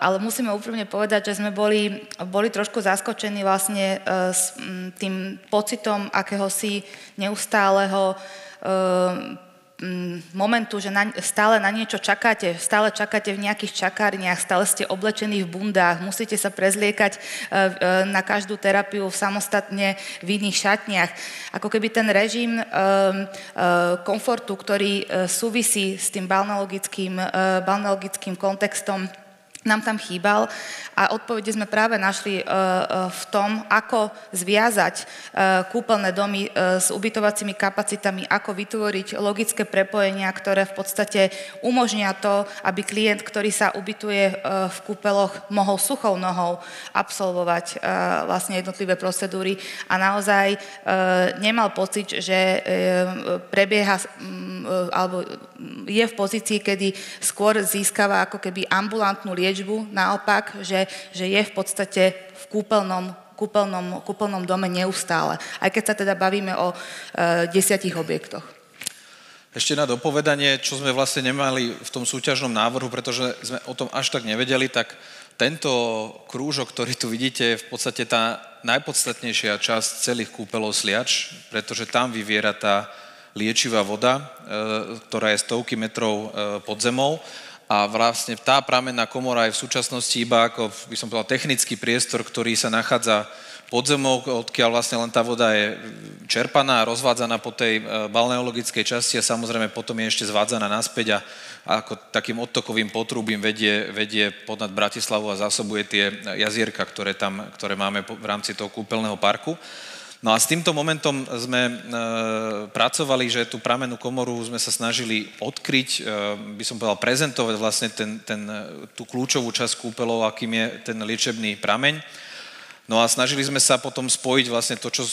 ale musíme úprimne povedať, že sme boli trošku zaskočení vlastne s tým pocitom akéhosi neustáleho momentu, že stále na niečo čakáte, stále čakáte v nejakých čakárniach, stále ste oblečení v bundách, musíte sa prezliekať na každú terapiu samostatne v iných šatniach. Ako keby ten režim komfortu, ktorý súvisí s tým balneologickým kontextom, nám tam chýbal a odpovede sme práve našli v tom, ako zviazať kúpeľné domy s ubytovacími kapacitami, ako vytvoriť logické prepojenia, ktoré v podstate umožnia to, aby klient, ktorý sa ubytuje v kúpeľoch, mohol suchou nohou absolvovať vlastne jednotlivé procedúry a naozaj nemal pocit, že prebieha alebo je v pozícii, kedy skôr získava ako keby ambulantnú liečbu, naopak, že je v podstate v kúpeľnom dome neustále. Aj keď sa teda bavíme o 10 objektoch. Ešte na dopovedanie, čo sme vlastne nemali v tom súťažnom návrhu, pretože sme o tom až tak nevedeli, tak tento krúžok, ktorý tu vidíte, je v podstate tá najpodstatnejšia časť celých kúpeľov Sliač, pretože tam vyviera tá liečivá voda, ktorá je stovky metrov pod zemou a vlastne tá pramenná komora je v súčasnosti iba ako, by som povedal, technický priestor, ktorý sa nachádza pod zemou, odkiaľ vlastne len tá voda je čerpaná a rozvádzaná po tej balneologickej časti a samozrejme potom je ešte zvádzaná naspäť a ako takým odtokovým potrubím vedie podnad Bratislavu a zásobuje tie jazierka, ktoré máme v rámci toho kúpeľného parku. No a s týmto momentom sme pracovali, že tú pramennú komoru sme sa snažili odkryť, by som povedal, prezentovať vlastne tú kľúčovú časť kúpeľov, akým je ten liečebný prameň. No a snažili sme sa potom spojiť vlastne to, čo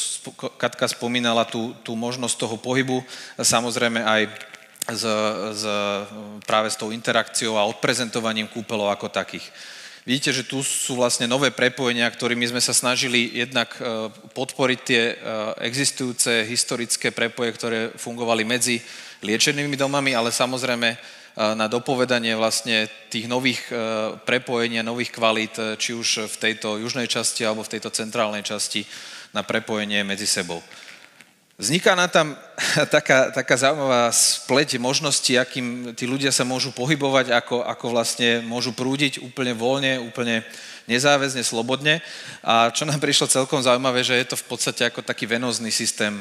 Katka spomínala, tú možnosť toho pohybu, samozrejme aj práve s tou interakciou a odprezentovaním kúpeľov ako takých. Vidíte, že tu sú vlastne nové prepojenia, ktorými sme sa snažili jednak podporiť tie existujúce historické prepoje, ktoré fungovali medzi liečenými domami, ale samozrejme na dopovedanie vlastne tých nových prepojení a nových kvalít, či už v tejto južnej časti alebo v tejto centrálnej časti na prepojenie medzi sebou. Vzniká nám tam taká zaujímavá spleť možností, akým tí ľudia sa môžu pohybovať, ako vlastne môžu prúdiť úplne voľne, úplne nezáväzne, slobodne. A čo nám prišlo celkom zaujímavé, že je to v podstate ako taký venózny systém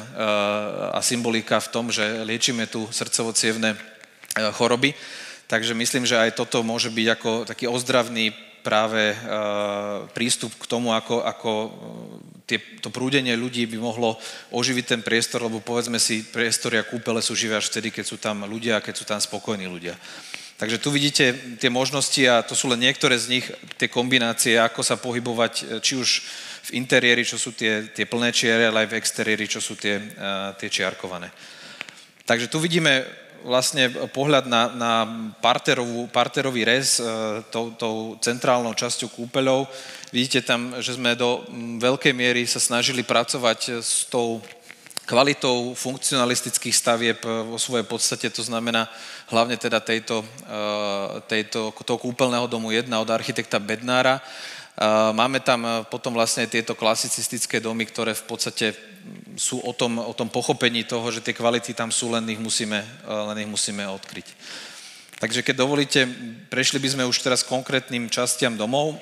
a symbolika v tom, že liečíme tu srdcovo-cievne choroby. Takže myslím, že aj toto môže byť ako taký ozdravný práve prístup k tomu, ako to prúdenie ľudí by mohlo oživiť ten priestor, lebo povedzme si, priestory a kúpele sú živé až vtedy, keď sú tam ľudia a keď sú tam spokojní ľudia. Takže tu vidíte tie možnosti a to sú len niektoré z nich, tie kombinácie, ako sa pohybovať, či už v interiéri, čo sú tie plné čiare, ale aj v exteriéri, čo sú tie čiarkované. Takže tu vidíme vlastne pohľad na parterový rez tou centrálnou časťou kúpeľov. Vidíte tam, že sme do veľkej miery sa snažili pracovať s tou kvalitou funkcionalistických stavieb vo svojej podstate, to znamená hlavne teda toho kúpeľného domu 1 od architekta Bednára. Máme tam potom vlastne tieto klasicistické domy, ktoré v podstate sú o tom pochopení toho, že tie kvality tam sú, len ich musíme odkryť. Takže keď dovolíte, prešli by sme už teraz konkrétnym častiam domov.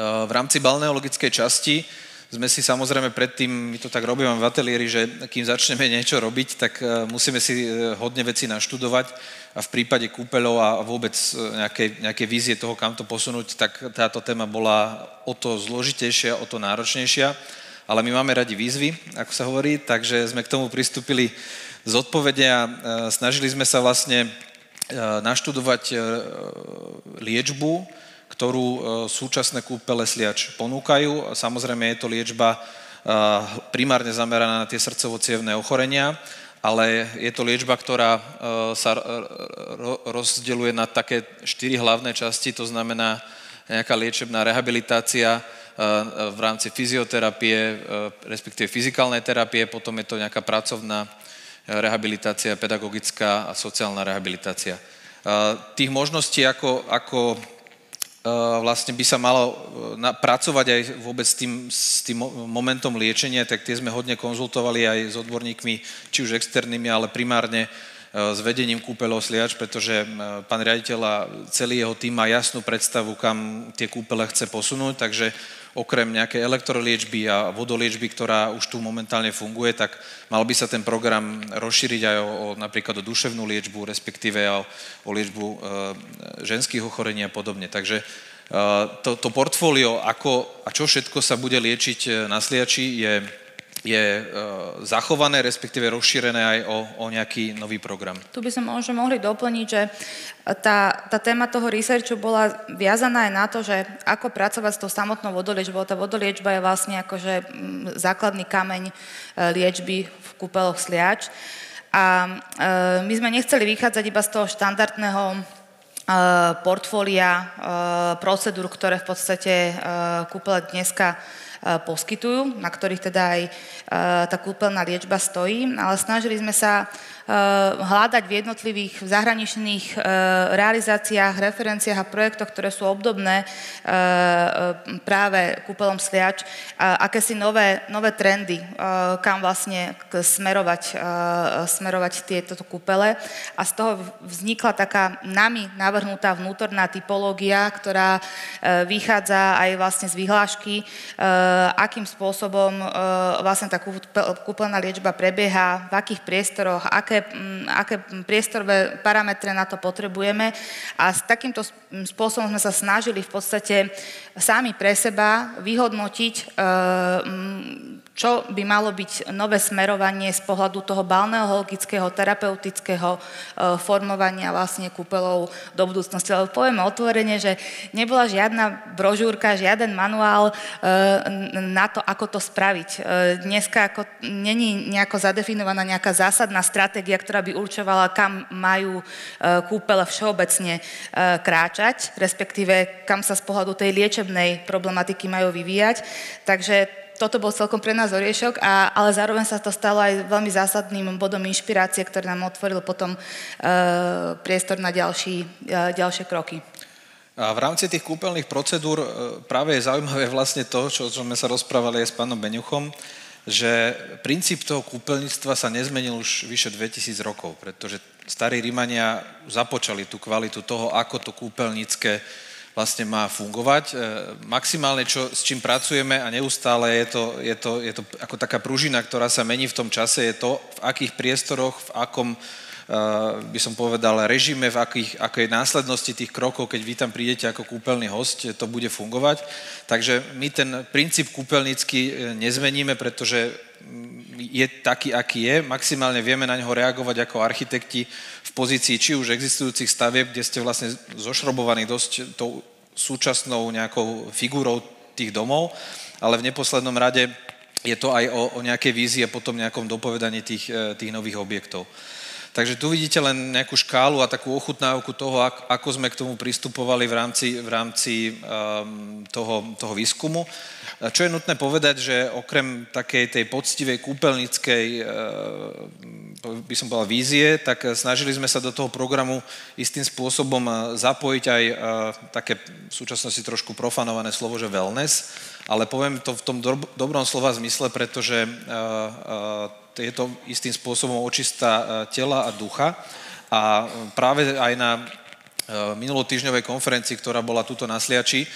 V rámci balneologickej časti sme si samozrejme predtým, my to tak robíme v ateliéri, že kým začneme niečo robiť, tak musíme si hodne veci naštudovať a v prípade kúpeľov a vôbec nejaké vízie toho, kam to posunúť, tak táto téma bola o to zložitejšia, o to náročnejšia, ale my máme radi výzvy, ako sa hovorí, takže sme k tomu pristúpili zodpovedne a snažili sme sa vlastne naštudovať liečbu, ktorú súčasné kúpele Sliač ponúkajú. Samozrejme je to liečba primárne zameraná na tie srdcovo-cievne ochorenia, ale je to liečba, ktorá sa rozdeľuje na také 4 hlavné časti, to znamená nejaká liečebná rehabilitácia v rámci fyzioterapie, respektíve fyzikálnej terapie, potom je to nejaká pracovná rehabilitácia, pedagogická a sociálna rehabilitácia. Tých možností, ako vlastne by sa malo pracovať aj vôbec s tým momentom liečenia, tak tie sme hodne konzultovali aj s odborníkmi, či už externými, ale primárne s vedením kúpeľov Sliač, pretože pán riaditeľ a celý jeho tým má jasnú predstavu, kam tie kúpele chce posunúť, takže okrem nejakej elektroliečby a vodoliečby, ktorá už tu momentálne funguje, tak mal by sa ten program rozšíriť aj napríklad o duševnú liečbu, respektíve o liečbu ženských ochorení a podobne. Takže to portfólio, ako a čo všetko sa bude liečiť na Sliači, je zachované, respektíve rozšírené aj o nejaký nový program. Tu by sme možno mohli doplniť, že tá téma toho researchu bola viazaná aj na to, že ako pracovať s tou samotnou vodoliečbou. Tá vodoliečba je vlastne akože základný kameň liečby v kúpeloch Sliač. A my sme nechceli vychádzať iba z toho štandardného portfólia procedúr, ktoré v podstate kúpele dneska poskytujú, na ktorých teda aj tá kúpeľná liečba stojí, ale snažili sme sa hľadať v jednotlivých zahraničných realizáciách, referenciách a projektoch, ktoré sú obdobné práve kúpeľom Sliač, akési nové trendy, kam vlastne smerovať tieto kúpele. A z toho vznikla taká nami navrhnutá vnútorná typológia, ktorá vychádza aj vlastne z vyhlášky, akým spôsobom vlastne tá kúpeľná liečba prebieha, v akých priestoroch, aké priestorové parametre na to potrebujeme. A s takýmto spôsobom sme sa snažili v podstate sami pre seba vyhodnotiť, čo by malo byť nové smerovanie z pohľadu toho balneologického, terapeutického formovania vlastne kúpeľov do budúcnosti. Ale povieme otvorene, že nebola žiadna brožúrka, žiaden manuál na to, ako to spraviť. Dneska není nejako zadefinovaná nejaká zásadná stratégia, ktorá by určovala, kam majú kúpele všeobecne kráčať, respektíve kam sa z pohľadu tej liečebnej problematiky majú vyvíjať. Takže toto bol celkom pre nás oriešok, ale zároveň sa to stalo aj veľmi zásadným bodom inšpirácie, ktorý nám otvoril potom priestor na ďalšie kroky. A v rámci tých kúpeľných procedúr práve je zaujímavé vlastne to, čo sme sa rozprávali aj s pánom Beňuchom, že princíp toho kúpeľníctva sa nezmenil už vyše 2000 rokov, pretože starí Rimania započali tú kvalitu toho, ako to kúpeľnícke vlastne má fungovať. Maximálne, s čím pracujeme a neustále je to ako taká pružina, ktorá sa mení v tom čase, je to, v akých priestoroch, v akom, by som povedal, režime, v akej následnosti tých krokov, keď vy tam prídete ako kúpeľný host, to bude fungovať. Takže my ten princíp kúpeľnícky nezmeníme, pretože je taký, aký je. Maximálne vieme na neho reagovať ako architekti v pozícii či už existujúcich stavieb, kde ste vlastne zošrobovaní dosť tou súčasnou nejakou figúrou tých domov, ale v neposlednom rade je to aj o nejakej vízii a potom nejakom dopovedaní tých nových objektov. Takže tu vidíte len nejakú škálu a takú ochutnávku toho, ako sme k tomu pristupovali v rámci toho výskumu. Čo je nutné povedať, že okrem takej tej poctivej kúpeľníckej, by som povedal, vízie, tak snažili sme sa do toho programu istým spôsobom zapojiť aj také v súčasnosti trošku profanované slovo, že wellness, ale poviem to v tom dobrom slova zmysle, pretože je to istým spôsobom očista tela a ducha a práve aj na minulotýždňovej konferencii, ktorá bola tuto na Sliači,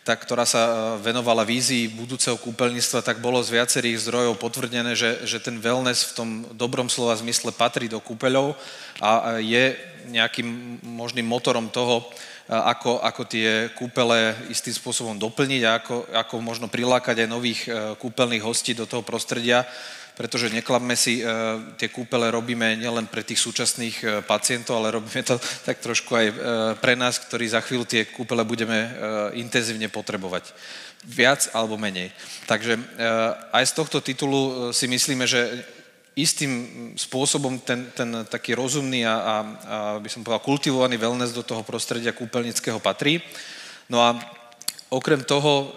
ktorá sa venovala vízii budúceho kúpeľníctva, tak bolo z viacerých zdrojov potvrdené, že ten wellness v tom dobrom slova zmysle patrí do kúpeľov a je nejakým možným motorom toho, ako tie kúpele istým spôsobom doplniť a ako možno prilákať aj nových kúpeľných hostí do toho prostredia, pretože neklamme si, tie kúpele robíme nielen pre tých súčasných pacientov, ale robíme to tak trošku aj pre nás, ktorí za chvíľu tie kúpele budeme intenzívne potrebovať. Viac alebo menej. Takže aj z tohto titulu si myslíme, že istým spôsobom ten taký rozumný a by som povedal kultivovaný wellness do toho prostredia kúpeľnického patrí. No a okrem toho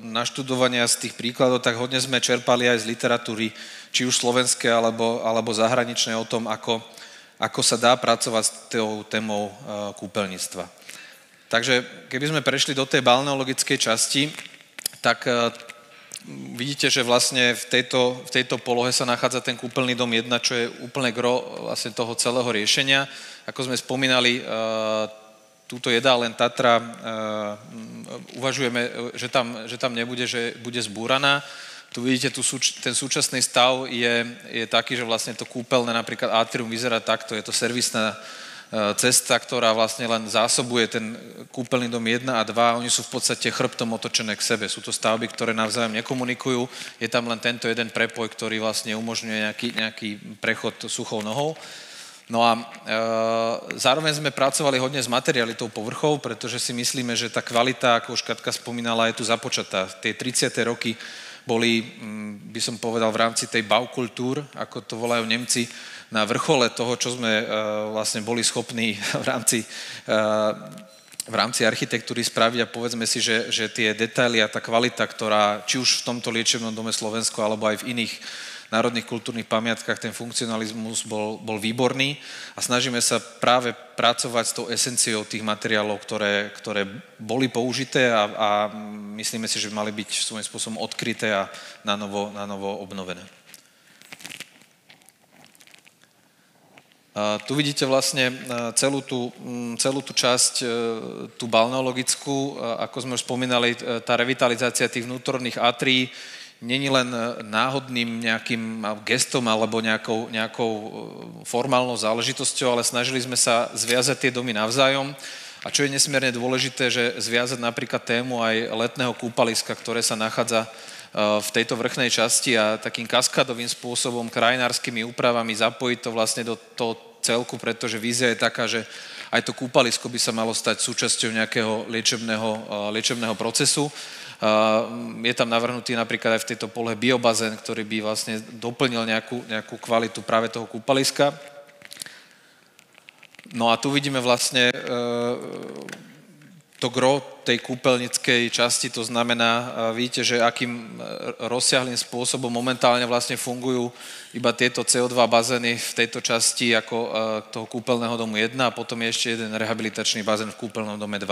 naštudovania z tých príkladov, tak hodne sme čerpali aj z literatúry, či už slovenské alebo zahraničné o tom, ako sa dá pracovať s tou témou kúpeľníctva. Takže keby sme prešli do tej balneologickej časti, tak vidíte, že vlastne v tejto polohe sa nachádza ten kúpeľný dom 1, čo je úplne gro vlastne toho celého riešenia. Ako sme spomínali, túto jedáleň Tatra uvažujeme, že tam nebude, že bude zbúraná. Tu vidíte, ten súčasný stav je taký, že vlastne to kúpeľné, napríklad atrium vyzerá takto, je to servisná cesta, ktorá vlastne len zásobuje ten kúpeľný dom 1 a 2, oni sú v podstate chrbtom otočené k sebe. Sú to stavby, ktoré navzájom nekomunikujú, je tam len tento jeden prepoj, ktorý vlastne umožňuje nejaký prechod suchou nohou. No a zároveň sme pracovali hodne s materialitou povrchov, pretože si myslíme, že tá kvalita, ako už Katka spomínala, je tu započatá. Tie 30. roky boli, by som povedal, v rámci tej Baukultur, ako to volajú Nemci, na vrchole toho, čo sme vlastne boli schopní v rámci architektúry spraviť a povedzme si, že tie detaily a tá kvalita, ktorá či už v tomto liečebnom dome Slovensko alebo aj v iných národných kultúrnych pamiatkách, ten funkcionalizmus bol výborný a snažíme sa práve pracovať s tou esenciou tých materiálov, ktoré boli použité a myslíme si, že by mali byť svojím spôsobom odkryté a na novo obnovené. Tu vidíte vlastne celú tú časť, tú balneologickú, ako sme už spomínali, tá revitalizácia tých vnútorných atrií není len náhodným nejakým gestom alebo nejakou formálnou záležitosťou, ale snažili sme sa zviazať tie domy navzájom. A čo je nesmierne dôležité, že zviazať napríklad tému aj letného kúpaliska, ktoré sa nachádza v tejto vrchnej časti a takým kaskadovým spôsobom, krajinárskymi úpravami zapojiť to vlastne do toho celku, pretože vízia je taká, že aj to kúpalisko by sa malo stať súčasťou nejakého liečebného procesu. Je tam navrhnutý napríklad aj v tejto polohe biobazén, ktorý by vlastne doplnil nejakú kvalitu práve toho kúpaliska. No a tu vidíme vlastne to gro tej kúpeľnickej časti, to znamená, vidíte, že akým rozsiahlým spôsobom momentálne vlastne fungujú iba tieto CO2 bazény v tejto časti ako toho kúpeľného domu 1 a potom je ešte jeden rehabilitačný bazén v kúpeľnom dome 2.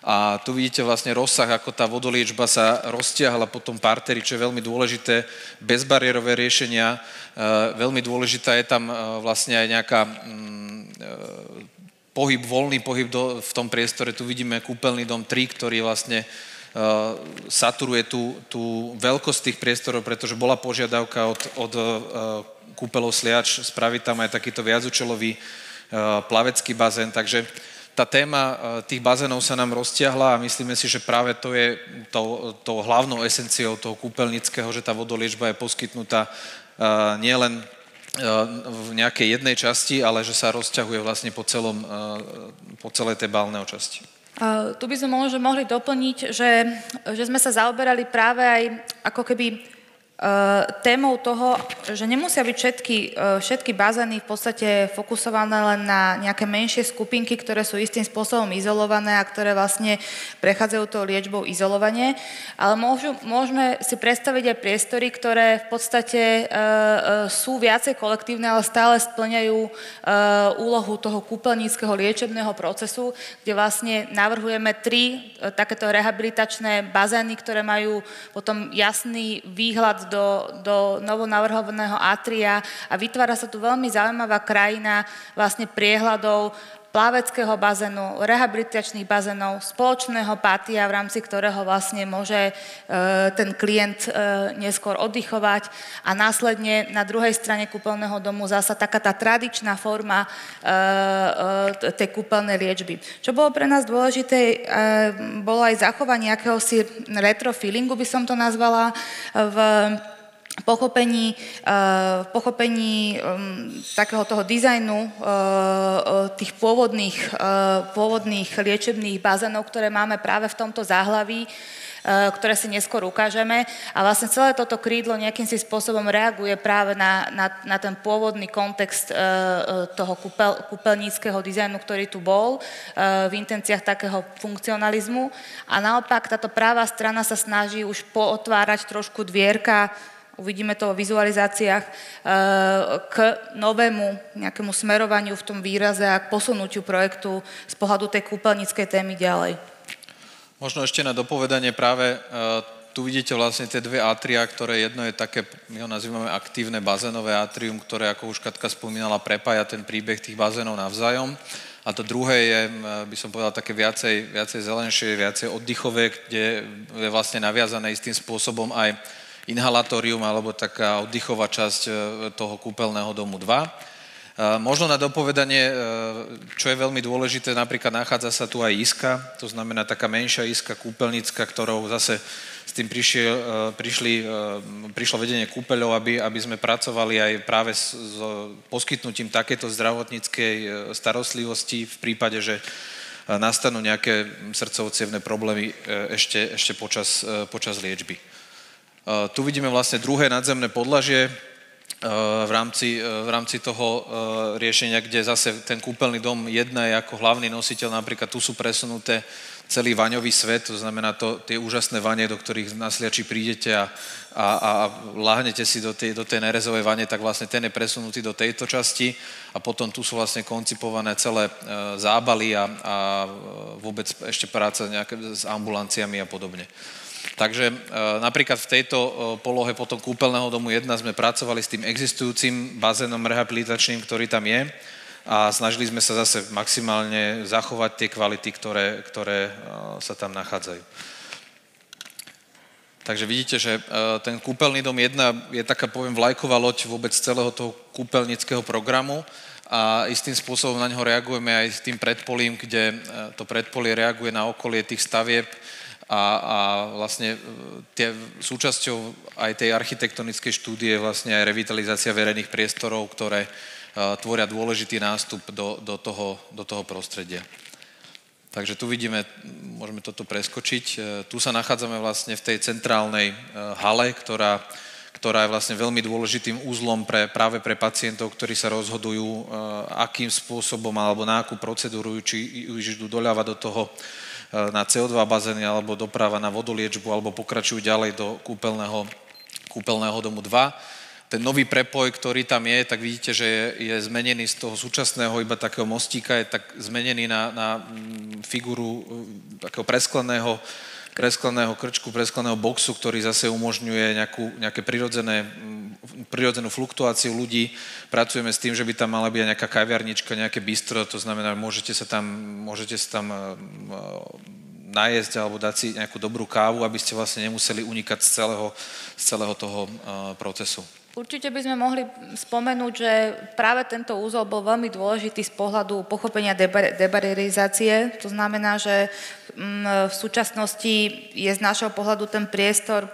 A tu vidíte vlastne rozsah, ako tá vodoliečba sa roztiahla po tom partéri, čo je veľmi dôležité, bezbariérové riešenia, veľmi dôležitá je tam vlastne aj nejaká voľný pohyb v tom priestore. Tu vidíme kúpeľný dom 3, ktorý vlastne saturuje tú veľkosť tých priestorov, pretože bola požiadavka od kúpeľov Sliač spraviť tam aj takýto viacúčelový plavecký bazén, takže tá téma tých bazénov sa nám roztiahla a myslíme si, že práve to je tou hlavnou esenciou toho kúpeľnického, že tá vodoliečba je poskytnutá nielen v nejakej jednej časti, ale že sa rozťahuje vlastne po celej tej balného časti. Tu by sme možno mohli doplniť, že sme sa zaoberali práve aj ako keby témou toho, že nemusia byť všetky bazény v podstate fokusované len na nejaké menšie skupinky, ktoré sú istým spôsobom izolované a ktoré vlastne prechádzajú tou liečbou izolovanie, ale môžeme si predstaviť aj priestory, ktoré v podstate sú viacej kolektívne, ale stále spĺňajú úlohu toho kúpeľníckeho liečebného procesu, kde vlastne navrhujeme 3 takéto rehabilitačné bazény, ktoré majú potom jasný výhľad do novonavrhovaného atria a vytvára sa tu veľmi zaujímavá krajina vlastne priehľadov plaveckého bazénu, rehabilitačných bazénov, spoločného patia, v rámci ktorého vlastne môže ten klient neskôr oddychovať a následne na druhej strane kúpeľného domu zasa taká tá tradičná forma tej kúpeľnej liečby. Čo bolo pre nás dôležité, bolo aj zachovanie akéhosi retro feelingu, by som to nazvala, v pochopení takého toho dizajnu tých pôvodných liečebných bazénov, ktoré máme práve v tomto záhlaví, ktoré si neskôr ukážeme. A vlastne celé toto krídlo nejakým si spôsobom reaguje práve na ten pôvodný kontext toho kúpeľníckeho dizajnu, ktorý tu bol v intenciách takého funkcionalizmu. A naopak táto pravá strana sa snaží už pootvárať trošku dvierka Uvidíme to vo vizualizáciách k novému nejakému smerovaniu v tom výraze a k posunutiu projektu z pohľadu tej kúpeľníckej témy ďalej. Možno ešte na dopovedanie práve tu vidíte vlastne tie dve atria, ktoré jedno je také, my ho nazývame aktívne bazénové atrium, ktoré, ako už Katka spomínala, prepája ten príbeh tých bazénov navzájom. A to druhé je, by som povedal, také viacej zelenšie, viacej oddychové, kde je vlastne naviazané istým spôsobom aj inhalatórium alebo taká oddychová časť toho kúpeľného domu 2. Možno na dopovedanie, čo je veľmi dôležité, napríklad nachádza sa tu aj iska, to znamená taká menšia iska kúpeľnická, ktorou zase s tým prišlo vedenie kúpeľov, aby sme pracovali aj práve s poskytnutím takéto zdravotníckej starostlivosti v prípade, že nastanú nejaké srdcovo-cievne problémy ešte počas liečby. Tu vidíme vlastne druhé nadzemné podlažie v rámci toho riešenia, kde zase ten kúpeľný dom 1 je ako hlavný nositeľ, napríklad tu sú presunuté celý vaňový svet, to znamená tie úžasné vane, do ktorých na Sliači prídete a láhnete si do tej nerezovej vane, tak vlastne ten je presunutý do tejto časti a potom tu sú vlastne koncipované celé zábaly a vôbec ešte práca nejaké s ambulanciami a podobne. Takže napríklad v tejto polohe potom kúpeľného domu 1 sme pracovali s tým existujúcim bazénom rehabilitačným, ktorý tam je a snažili sme sa zase maximálne zachovať tie kvality, ktoré sa tam nachádzajú. Takže vidíte, že ten kúpeľný dom 1 je taká, poviem, vlajková loď vôbec celého toho kúpeľnického programu a istým spôsobom na ňo reagujeme aj s tým predpolím, kde to predpolie reaguje na okolie tých stavieb a vlastne súčasťou aj tej architektonickej štúdie je vlastne aj revitalizácia verejných priestorov, ktoré tvoria dôležitý nástup do toho prostredia. Takže tu vidíme, môžeme toto preskočiť, tu sa nachádzame vlastne v tej centrálnej hale, ktorá je vlastne veľmi dôležitým úzlom práve pre pacientov, ktorí sa rozhodujú, akým spôsobom alebo na akú procedúru, či už idú doľava do toho na CO2 bazény alebo doprava na vodoliečbu alebo pokračujú ďalej do kúpeľného domu 2. Ten nový prepoj, ktorý tam je, tak vidíte, že je zmenený z toho súčasného iba takého mostíka, je tak zmenený na figúru takého preskleného krčku, preskleného boxu, ktorý zase umožňuje nejaké prirodzenú fluktuáciu ľudí. Pracujeme s tým, že by tam mala byť nejaká kaviarnička, nejaké bistro, to znamená, môžete sa tam najesť alebo dať si nejakú dobrú kávu, aby ste vlastne nemuseli unikať z celého toho procesu. Určite by sme mohli spomenúť, že práve tento úzol bol veľmi dôležitý z pohľadu pochopenia debarerizácie. To znamená, že v súčasnosti je z nášho pohľadu ten priestor,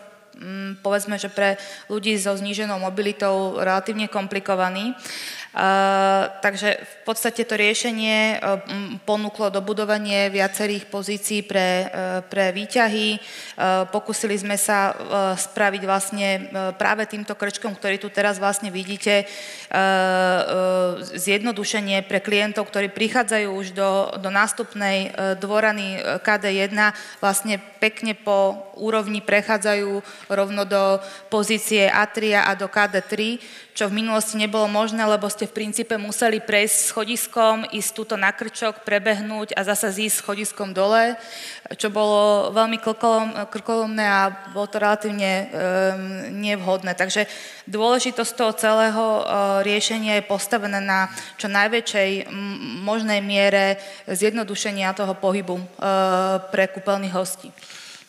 povedzme, že pre ľudí so zníženou mobilitou relatívne komplikovaný. Takže v podstate to riešenie ponúklo dobudovanie viacerých pozícií pre výťahy. Pokúsili sme sa spraviť vlastne práve týmto krčkom, ktorý tu teraz vlastne vidíte, zjednodušenie pre klientov, ktorí prichádzajú už do nástupnej dvorany KD1, vlastne pekne po úrovni prechádzajú rovno do pozície atria a do KD3, čo v minulosti nebolo možné, lebo ste v princípe museli prejsť schodiskom, ísť túto na krčok, prebehnúť a zasa zísť schodiskom dole, čo bolo veľmi krkolomné a bolo to relatívne nevhodné. Takže dôležitosť toho celého riešenia je postavená na čo najväčšej možnej miere zjednodušenia toho pohybu pre kúpeľných hostí.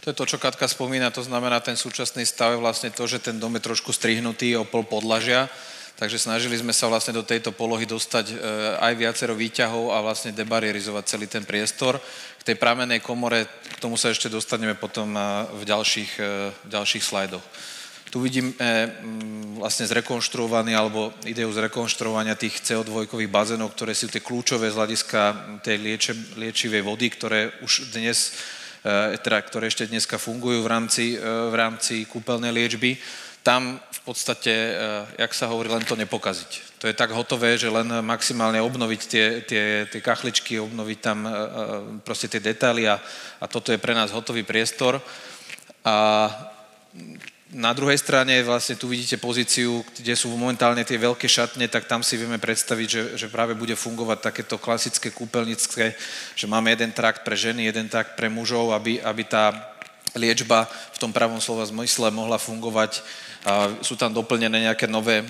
To je to, čo Katka spomína, to znamená, ten súčasný stav je vlastne to, že ten dom je trošku strihnutý o pol podlažia, takže snažili sme sa vlastne do tejto polohy dostať aj viacero výťahov a vlastne debarierizovať celý ten priestor. K tej pramennej komore, k tomu sa ešte dostaneme potom v ďalších slajdoch. Tu vidíme vlastne zrekonštruovaný alebo ideu zrekonštruovania tých CO2-kových bazénov, ktoré sú tie kľúčové z hľadiska tej liečivej vody, ktoré už dnes ktoré ešte dneska fungujú v rámci kúpeľnej liečby. Tam v podstate, jak sa hovorí, len to nepokaziť. To je tak hotové, že len maximálne obnoviť tie kachličky, obnoviť tam proste tie detaily a toto je pre nás hotový priestor. A Na druhej strane vlastne tu vidíte pozíciu, kde sú momentálne tie veľké šatne, tak tam si vieme predstaviť, že práve bude fungovať takéto klasické kúpeľnické, že máme jeden trakt pre ženy, jeden trakt pre mužov, aby tá liečba v tom pravom slova zmysle mohla fungovať. Sú tam doplnené nejaké nové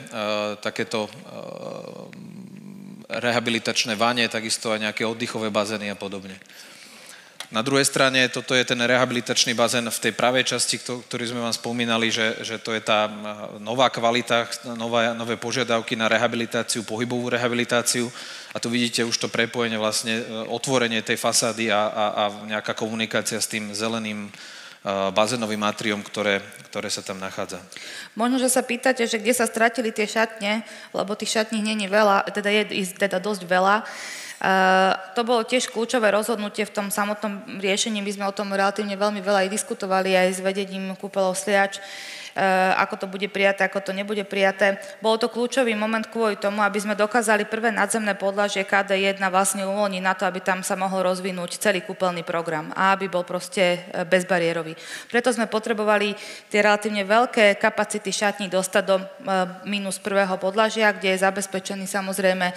takéto rehabilitačné vanie, takisto aj nejaké oddychové bazény a podobne. Na druhej strane, toto je ten rehabilitačný bazén v tej pravej časti, ktorý sme vám spomínali, že to je tá nová kvalita, nové požiadavky na rehabilitáciu, pohybovú rehabilitáciu. A tu vidíte už to prepojenie, vlastne otvorenie tej fasády a nejaká komunikácia s tým zeleným bazénovým atriom, ktoré sa tam nachádza. Možno, že sa pýtate, že kde sa stratili tie šatne, lebo tých šatní nie je veľa, teda dosť veľa. To bolo tiež kľúčové rozhodnutie v tom samotnom riešení. My sme o tom relatívne veľmi veľa aj diskutovali aj s vedením kúpeľov Sliač, ako to bude prijaté, ako to nebude prijaté. Bolo to kľúčový moment kvôli tomu, aby sme dokázali prvé nadzemné podlažie KD1 vlastne uvoľniť na to, aby tam sa mohol rozvinúť celý kúpeľný program a aby bol proste bezbariérový. Preto sme potrebovali tie relatívne veľké kapacity šatní dostať do minus prvého podlažia, kde je zabezpečený samozrejme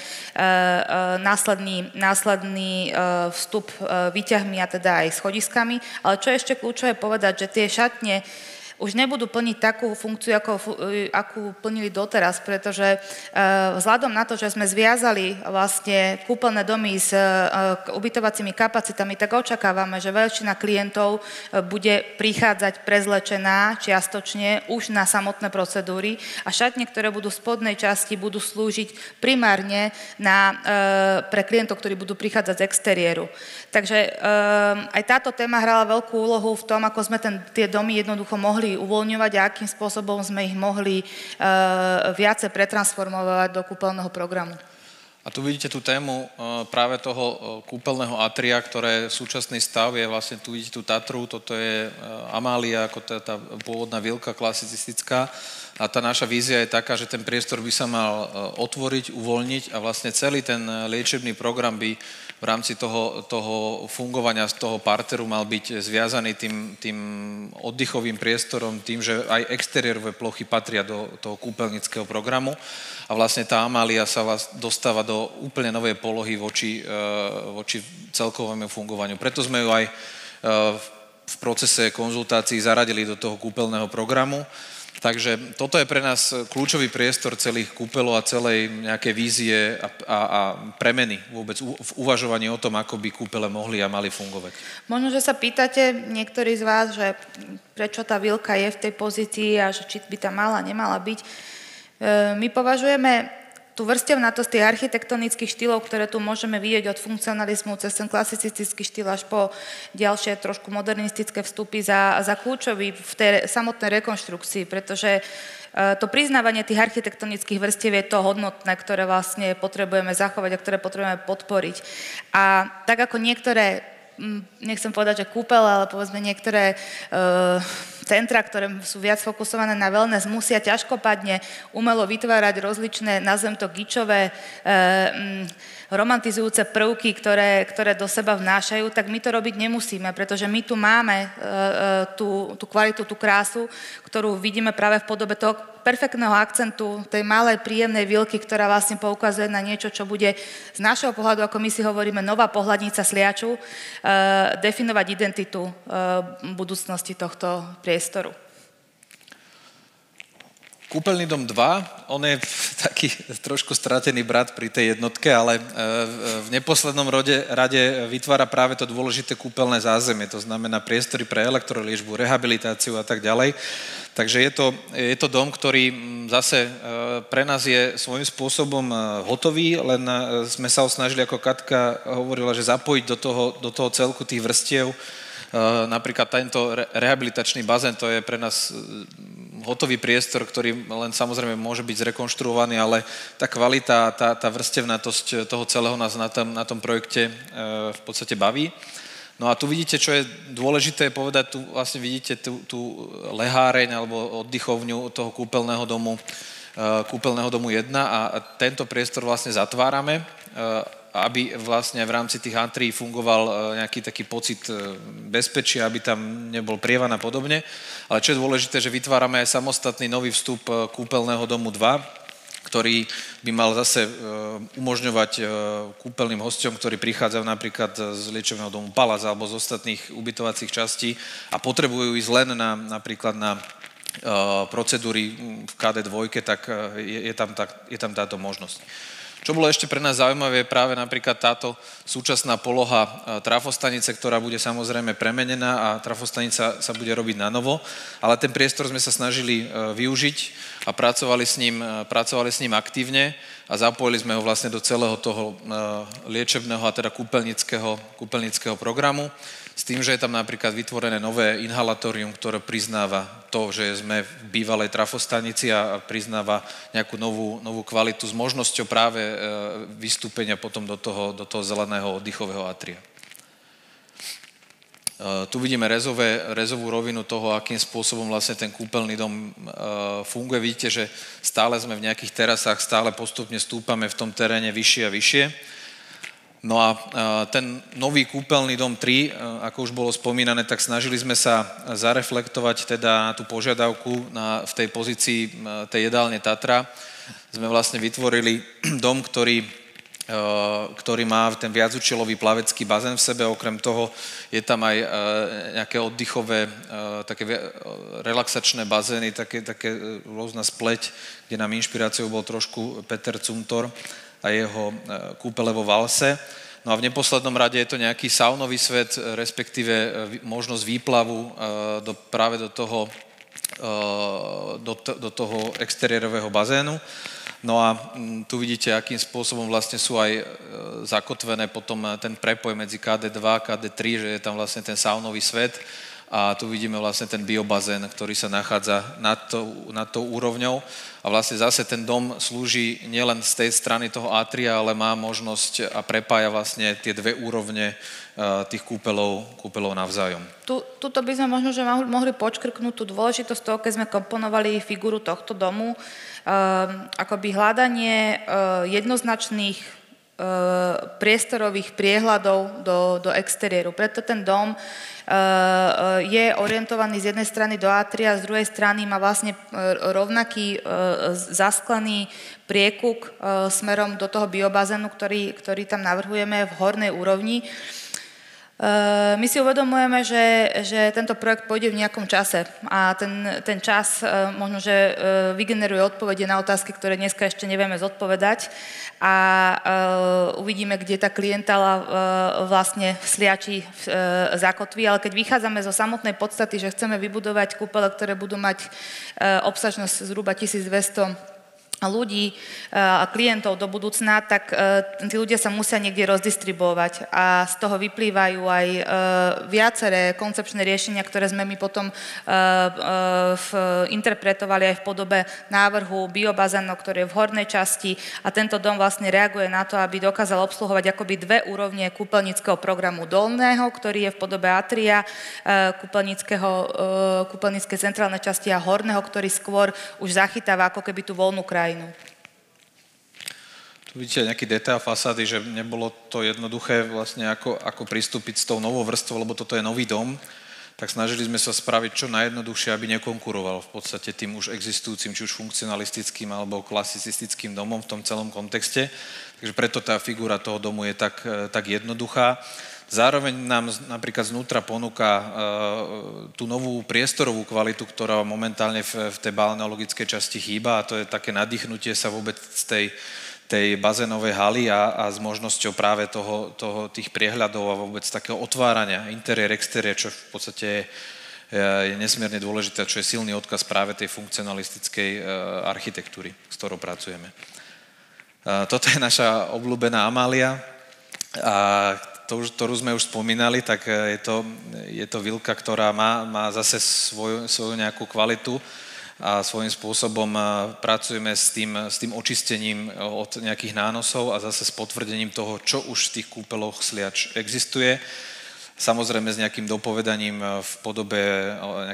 následný vstup výťahmi a teda aj schodiskami. Ale čo je ešte kľúčové povedať, že tie šatne už nebudú plniť takú funkciu, akú plnili doteraz, pretože vzhľadom na to, že sme zviazali vlastne kúpeľné domy s ubytovacími kapacitami, tak očakávame, že väčšina klientov bude prichádzať prezlečená čiastočne už na samotné procedúry a šatne, ktoré budú v spodnej časti, budú slúžiť primárne pre klientov, ktorí budú prichádzať z exteriéru. Takže aj táto téma hrala veľkú úlohu v tom, ako sme tie domy jednoducho mohli uvoľňovať a akým spôsobom sme ich mohli viacej pretransformovať do kúpeľného programu. A tu vidíte tú tému práve toho kúpeľného atria, ktoré súčasný stav je vlastne, tu vidíte tú Tatru, toto je Amália, ako tá pôvodná vilka klasicistická. A tá naša vízia je taká, že ten priestor by sa mal otvoriť, uvoľniť a vlastne celý ten liečebný program by v rámci toho fungovania z toho parteru mal byť zviazaný tým oddychovým priestorom, tým, že aj exteriérové plochy patria do toho kúpeľnického programu a vlastne tá Amália sa dostáva do úplne novej polohy voči celkovému fungovaniu. Preto sme ju aj v procese konzultácií zaradili do toho kúpeľného programu. Takže toto je pre nás kľúčový priestor celých kúpeľov a celej nejakej vízie a premeny vôbec v uvažovaní o tom, ako by kúpele mohli a mali fungovať. Možno, že sa pýtate niektorí z vás, že prečo tá vilka je v tej pozícii a že či by tam mala, nemala byť. My považujeme tú vrstevnatosť tých architektonických štýlov, ktoré tu môžeme vidieť od funkcionalizmu cez ten klasicistický štýl až po ďalšie trošku modernistické vstupy za kľúčový v tej samotnej rekonštrukcii, pretože to priznávanie tých architektonických vrstiev je to hodnotné, ktoré vlastne potrebujeme zachovať a ktoré potrebujeme podporiť. A tak ako niektoré, nechcem povedať, že kúpele, ale povedzme niektoré centra, ktoré sú viac fokusované na wellness, musia ťažkopadne umelo vytvárať rozličné, nazvem to gičové, romantizujúce prvky, ktoré do seba vnášajú, tak my to robiť nemusíme, pretože my tu máme tú kvalitu, tú krásu, ktorú vidíme práve v podobe toho perfektného akcentu, tej malej, príjemnej vilky, ktorá vlastne poukazuje na niečo, čo bude z našeho pohľadu, ako my si hovoríme, nová pohľadnica Sliaču, definovať identitu budúcnosti tohto priestoru. Kúpeľný dom 2, on je taký trošku stratený brat pri tej jednotke, ale v neposlednom rade vytvára práve to dôležité kúpeľné zázemie, to znamená priestory pre elektroliečbu, rehabilitáciu a tak ďalej. Takže je to dom, ktorý zase pre nás je svojím spôsobom hotový, len sme sa ho snažili, ako Katka hovorila, že zapojiť do toho celku tých vrstiev. Napríklad tento rehabilitačný bazén, to je pre nás hotový priestor, ktorý len samozrejme môže byť zrekonštruovaný, ale tá kvalita, tá vrstevnatosť toho celého nás na tom projekte v podstate baví. No a tu vidíte, čo je dôležité povedať, tu vlastne vidíte tú leháreň alebo oddychovňu toho kúpeľného domu 1 a tento priestor vlastne zatvárame aby vlastne v rámci tých atrií fungoval nejaký taký pocit bezpečia, aby tam nebol prievan a podobne. Ale čo je dôležité, že vytvárame aj samostatný nový vstup kúpeľného domu 2, ktorý by mal zase umožňovať kúpeľným hosťom, ktorí prichádzajú napríklad z liečebného domu Palác alebo z ostatných ubytovacích častí a potrebujú ísť len napríklad na procedúry v KD2, tak je tam táto možnosť. Čo bolo ešte pre nás zaujímavé, je práve napríklad táto súčasná poloha trafostanice, ktorá bude samozrejme premenená a trafostanica sa bude robiť na novo, ale ten priestor sme sa snažili využiť a pracovali s ním aktívne a zapojili sme ho vlastne do celého toho liečebného a teda kúpeľnického programu. S tým, že je tam napríklad vytvorené nové inhalatórium, ktoré priznáva to, že sme v bývalej trafostanici a priznáva nejakú novú kvalitu s možnosťou práve vystúpenia potom do toho zeleného oddychového atria. Tu vidíme rezovú rovinu toho, akým spôsobom vlastne ten kúpeľný dom funguje. Vidíte, že stále sme v nejakých terasách, stále postupne stúpame v tom teréne vyššie a vyššie. No a ten nový kúpeľný dom 3, ako už bolo spomínané, tak snažili sme sa zareflektovať teda na tú požiadavku v tej pozícii tej jedálne Tatra. Sme vlastne vytvorili dom, ktorý má ten viacúčelový plavecký bazén v sebe. Okrem toho je tam aj nejaké oddychové, také relaxačné bazény, také rôzna spleť, kde nám inšpiráciou bol trošku Peter Zumthor a jeho kúpele vo Valse. No a v neposlednom rade je to nejaký saunový svet, respektíve možnosť výplavu práve do toho exteriérového bazénu. No a tu vidíte, akým spôsobom vlastne sú aj zakotvené potom ten prepoj medzi KD2 a KD3, že je tam vlastne ten saunový svet. A tu vidíme vlastne ten biobazén, ktorý sa nachádza nad tou úrovňou. A vlastne zase ten dom slúži nielen z tej strany toho atria, ale má možnosť a prepája vlastne tie dve úrovne tých kúpeľov navzájom. Tuto by sme možno že mohli počkrknúť tú dôležitosť toho, keď sme komponovali figúru tohto domu, akoby hľadanie jednoznačných priestorových priehľadov do exteriéru. Preto ten dom je orientovaný z jednej strany do atria, z druhej strany má vlastne rovnaký zasklený priekuk smerom do toho biobazénu, ktorý tam navrhujeme v hornej úrovni. My si uvedomujeme, že tento projekt pôjde v nejakom čase a ten čas možno, že vygeneruje odpovede na otázky, ktoré dneska ešte nevieme zodpovedať a uvidíme, kde tá klientela vlastne v Sliači zakotví, ale keď vychádzame zo samotnej podstaty, že chceme vybudovať kúpele, ktoré budú mať obsažnosť zhruba 1200 ľudí a klientov do budúcna, tak tí ľudia sa musia niekde rozdistribuovať a z toho vyplývajú aj viaceré koncepčné riešenia, ktoré sme my potom interpretovali aj v podobe návrhu biobazénu, ktorý je v hornej časti a tento dom vlastne reaguje na to, aby dokázal obsluhovať akoby dve úrovne kúpeľníckeho programu dolného, ktorý je v podobe atria, kúpeľníckej centrálnej časti a horného, ktorý skôr už zachytáva ako keby tú voľnú krajinu. Tu vidíte nejaký detail fasády, že nebolo to jednoduché vlastne ako pristúpiť s tou novou vrstvou, lebo toto je nový dom, tak snažili sme sa spraviť čo najjednoduchšie, aby nekonkuroval v podstate tým už existujúcim, či už funkcionalistickým alebo klasicistickým domom v tom celom kontexte. Takže preto tá figúra toho domu je tak jednoduchá. Zároveň nám napríklad znútra ponúka tú novú priestorovú kvalitu, ktorá momentálne v tej balneologickej časti chýba a to je také nadýchnutie sa vôbec z tej bazénovej haly a s možnosťou práve tých priehľadov a vôbec takého otvárania interiér, exteriér, čo v podstate je nesmierne dôležité, čo je silný odkaz práve tej funkcionalistickej architektúry, s ktorou pracujeme. Toto je naša obľúbená Amália, ktorú sme už spomínali, tak je to vilka, ktorá má zase svoju nejakú kvalitu a svojím spôsobom pracujeme s tým očistením od nejakých nánosov a zase s potvrdením toho, čo už v tých kúpeľoch Sliač existuje. Samozrejme s nejakým dopovedaním v podobe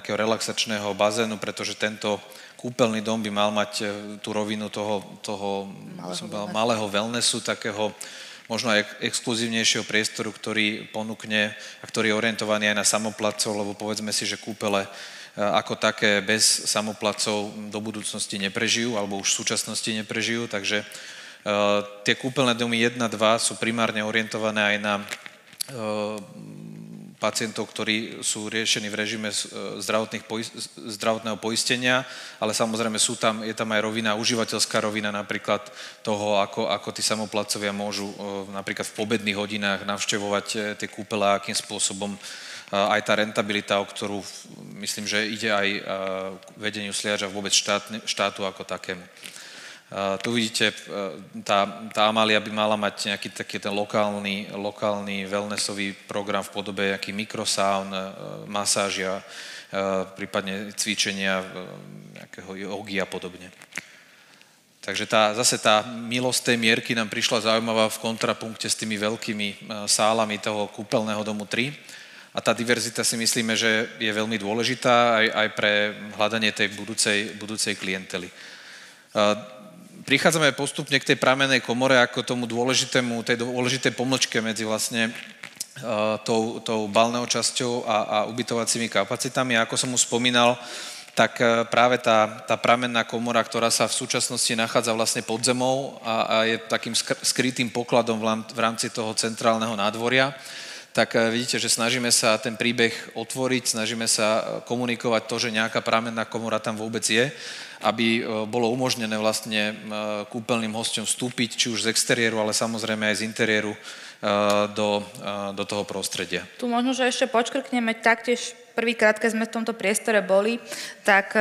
nejakého relaxačného bazénu, pretože tento kúpeľný dom by mal mať tú rovinu toho malého wellnessu, takého možno aj exkluzívnejšieho priestoru, ktorý ponúkne a ktorý je orientovaný aj na samoplacov, lebo povedzme si, že kúpele ako také bez samoplacov do budúcnosti neprežijú, alebo už v súčasnosti neprežijú, takže tie kúpeľné domy 1, 2 sú primárne orientované aj na pacientov, ktorí sú riešení v režime zdravotného poistenia, ale samozrejme je tam aj rovina, užívateľská rovina napríklad toho, ako tí samoplacovia môžu napríklad v pobedných hodinách navštevovať tie kúpele a akým spôsobom aj tá rentabilita, o ktorú myslím, že ide aj vedeniu Sliač a vôbec štátu ako takému. Tu vidíte, tá Amália by mala mať nejaký taký ten lokálny wellnessový program v podobe nejaký mikrosaun, masážia, prípadne cvičenia, nejakého jogy a podobne. Takže zase tá milosť tej mierky nám prišla zaujímavá v kontrapunkte s tými veľkými sálami toho kúpeľného domu 3. A tá diverzita si myslíme, že je veľmi dôležitá aj pre hľadanie tej budúcej klientely. Prichádzame postupne k tej pramennej komore ako tej dôležitej pomlčke medzi vlastne tou balnou časťou a ubytovacími kapacitami. A ako som už spomínal, tak práve tá pramenná komora, ktorá sa v súčasnosti nachádza vlastne pod zemou a je takým skrytým pokladom v rámci toho centrálneho nádvoria, tak vidíte, že snažíme sa ten príbeh otvoriť, snažíme sa komunikovať to, že nejaká pramenná komora tam vôbec je, aby bolo umožnené vlastne kúpeľným hosťom vstúpiť, či už z exteriéru, ale samozrejme aj z interiéru do toho prostredia. Tu možno, že ešte počkrkneme taktiež prvýkrát, keď sme v tomto priestore boli, tak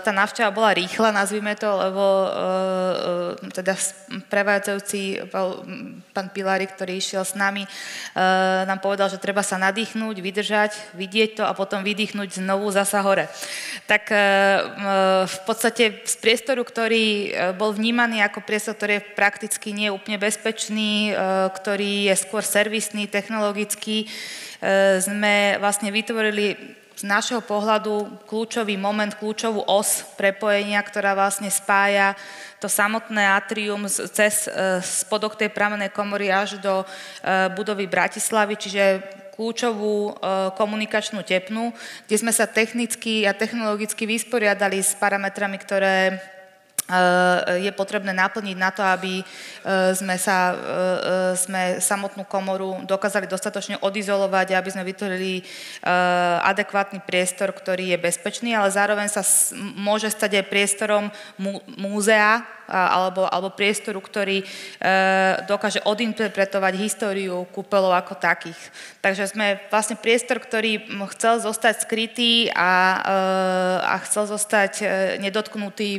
tá návšteva bola rýchla, nazvime to, lebo teda prevádzajúci pán Pilári, ktorý išiel s nami, nám povedal, že treba sa nadýchnúť, vydržať, vidieť to a potom vydýchnuť znovu zasa hore. Tak v podstate z priestoru, ktorý bol vnímaný ako priestor, ktorý je prakticky nie úplne bezpečný, ktorý je skôr servisný, technologický, sme vlastne vytvorili z našeho pohľadu kľúčový moment, kľúčovú os prepojenia, ktorá vlastne spája to samotné atrium cez spodok tej pramennej komory až do budovy Bratislavy, čiže kľúčovú komunikačnú tepnu, kde sme sa technicky a technologicky vysporiadali s parametrami, ktoré je potrebné naplniť na to, aby sme samotnú komoru dokázali dostatočne odizolovať, aby sme vytvorili adekvátny priestor, ktorý je bezpečný, ale zároveň sa môže stať aj priestorom múzea alebo priestoru, ktorý dokáže odinterpretovať históriu kúpeľov ako takých. Takže sme vlastne priestor, ktorý chcel zostať skrytý a chcel zostať nedotknutý,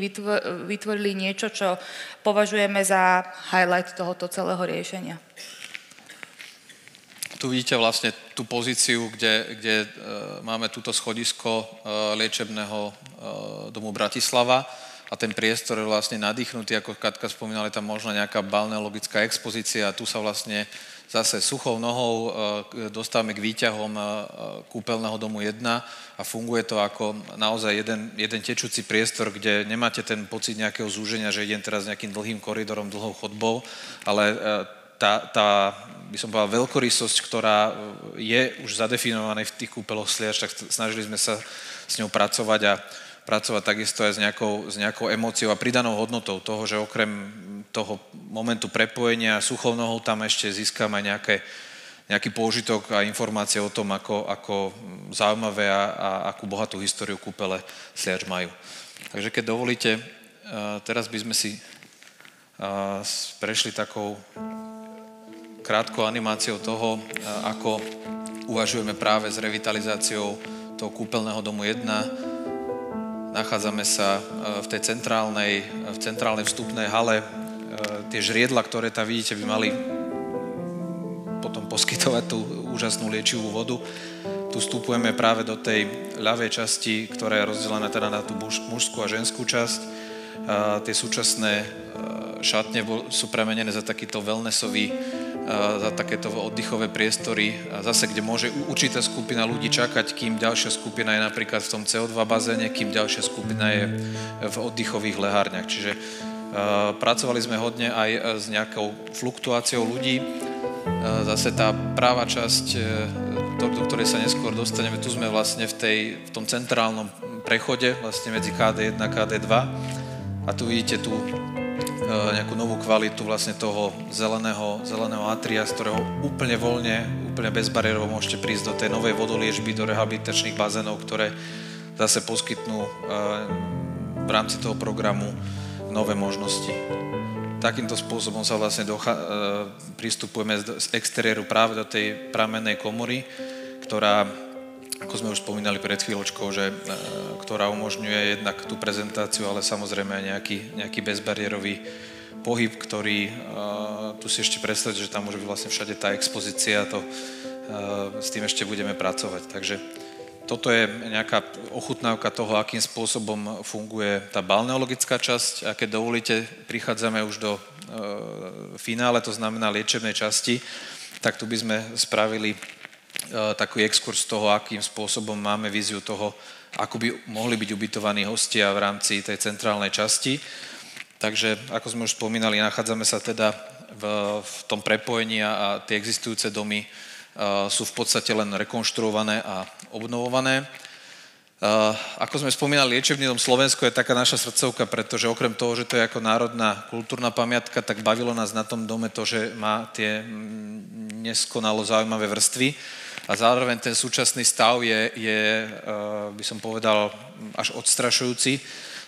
vytvorili niečo, čo považujeme za highlight tohoto celého riešenia. Tu vidíte vlastne tú pozíciu, kde máme túto schodisko liečebného domu Bratislava a ten priestor je vlastne nadýchnutý, ako Katka spomínala, je tam možno nejaká balneologická expozícia a tu sa vlastne zase suchou nohou dostávame k výťahom kúpeľného domu 1 a funguje to ako naozaj jeden tečúci priestor, kde nemáte ten pocit nejakého zúženia, že idem teraz nejakým dlhým koridorom, dlhou chodbou, ale tá by som povedal, veľkorysosť, ktorá je už zadefinovaná v tých kúpeľoch Sliač, tak snažili sme sa s ňou pracovať a pracovať takisto aj s nejakou emóciou a pridanou hodnotou toho, že okrem toho momentu prepojenia suchou nohou tam ešte získam aj nejaký pôžitok a informácie o tom, ako zaujímavé a akú bohatú históriu kúpele Sliač majú. Takže keď dovolíte, teraz by sme si prešli takou krátkou animáciou toho, ako uvažujeme práve s revitalizáciou toho kúpeľného domu 1. Nachádzame sa v tej centrálnej vstupnej hale. Tie žriedla, ktoré tam vidíte, by mali potom poskytovať tú úžasnú liečivú vodu. Tu vstupujeme práve do tej ľavej časti, ktorá je rozdelená teda na tú mužskú a ženskú časť. Tie súčasné šatne sú premenené za takýto wellnessový, za takéto oddychové priestory, zase kde môže určitá skupina ľudí čakať, kým ďalšia skupina je napríklad v tom CO2 bazéne, kým ďalšia skupina je v oddychových lehárniach. Čiže Pracovali sme hodne aj s nejakou fluktuáciou ľudí. Zase tá práva časť, do ktorej sa neskôr dostaneme, tu sme vlastne v tom centrálnom prechode, vlastne medzi KD1 a KD2. A tu vidíte tú nejakú novú kvalitu vlastne toho zeleného atria, z ktorého úplne voľne, úplne bezbariérovo môžete prísť do tej novej vodoliežby, do rehabilitačných bazénov, ktoré zase poskytnú v rámci toho programu nové možnosti. Takýmto spôsobom sa vlastne pristupujeme z exteriéru práve do tej pramennej komory, ktorá, ako sme už spomínali pred chvíľočkou, ktorá umožňuje jednak tú prezentáciu, ale samozrejme aj nejaký bezbariérový pohyb, ktorý tu si ešte predstaviť, že tam môže byť vlastne všade tá expozícia, s tým ešte budeme pracovať. Takže toto je nejaká ochutnávka toho, akým spôsobom funguje tá balneologická časť. A keď dovolíte, prichádzame už do finále, to znamená liečebnej časti, tak tu by sme spravili taký exkurs toho, akým spôsobom máme víziu toho, ako by mohli byť ubytovaní hostia v rámci tej centrálnej časti. Takže, ako sme už spomínali, nachádzame sa teda v tom prepojení a tie existujúce domy sú v podstate len rekonštruované a obnovované. Ako sme spomínali, liečebný dom Slovensko je taká naša srdcovka, pretože okrem toho, že to je ako národná kultúrna pamiatka, tak bavilo nás na tom dome to, že má tie neskonalo zaujímavé vrstvy a zároveň ten súčasný stav je by som povedal, až odstrašujúci.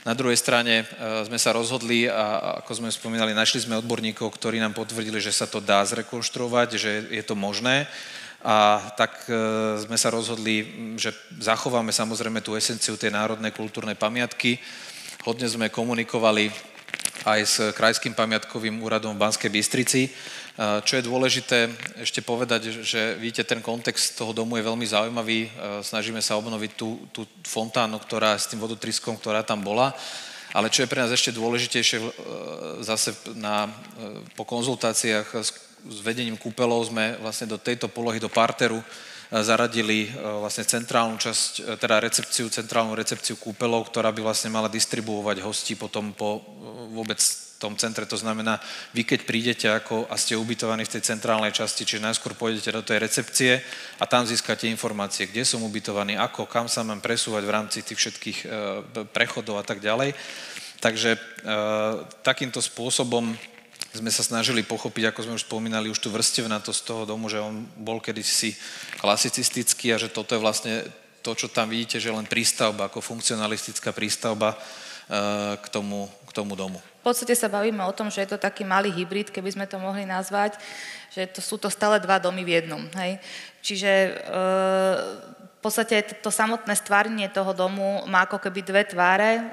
Na druhej strane sme sa rozhodli a ako sme spomínali, našli sme odborníkov, ktorí nám potvrdili, že sa to dá zrekonštruovať, že je to možné. A tak sme sa rozhodli, že zachováme samozrejme tú esenciu tej národnej kultúrnej pamiatky. Hodne sme komunikovali aj s Krajským pamiatkovým úradom v Banskej Bystrici. Čo je dôležité ešte povedať, že vidíte, ten kontext toho domu je veľmi zaujímavý. Snažíme sa obnoviť tú fontánu, ktorá s tým vodotryskom, ktorá tam bola. Ale čo je pre nás ešte dôležitejšie, zase po konzultáciách s vedením kúpeľov sme vlastne do tejto polohy, do parteru, zaradili vlastne centrálnu časť, teda centrálnu recepciu kúpeľov, ktorá by vlastne mala distribuovať hostí potom po vôbec tom centre. To znamená, vy keď prídete a ste ubytovaní v tej centrálnej časti, čiže najskôr pôjdete do tej recepcie a tam získate informácie, kde som ubytovaný, kam sa mám presúvať v rámci tých všetkých prechodov a tak ďalej. Takže takýmto spôsobom sme sa snažili pochopiť, ako sme už spomínali, už tú vrstevnatosť toho domu, že on bol kedysi klasicistický a že toto je vlastne to, čo tam vidíte, že len prístavba, ako funkcionalistická prístavba k tomu domu. V podstate sa bavíme o tom, že je to taký malý hybrid, keby sme to mohli nazvať, že sú to stále dva domy v jednom. Hej? Čiže v podstate to samotné stvárnenie toho domu má ako keby dve tváre.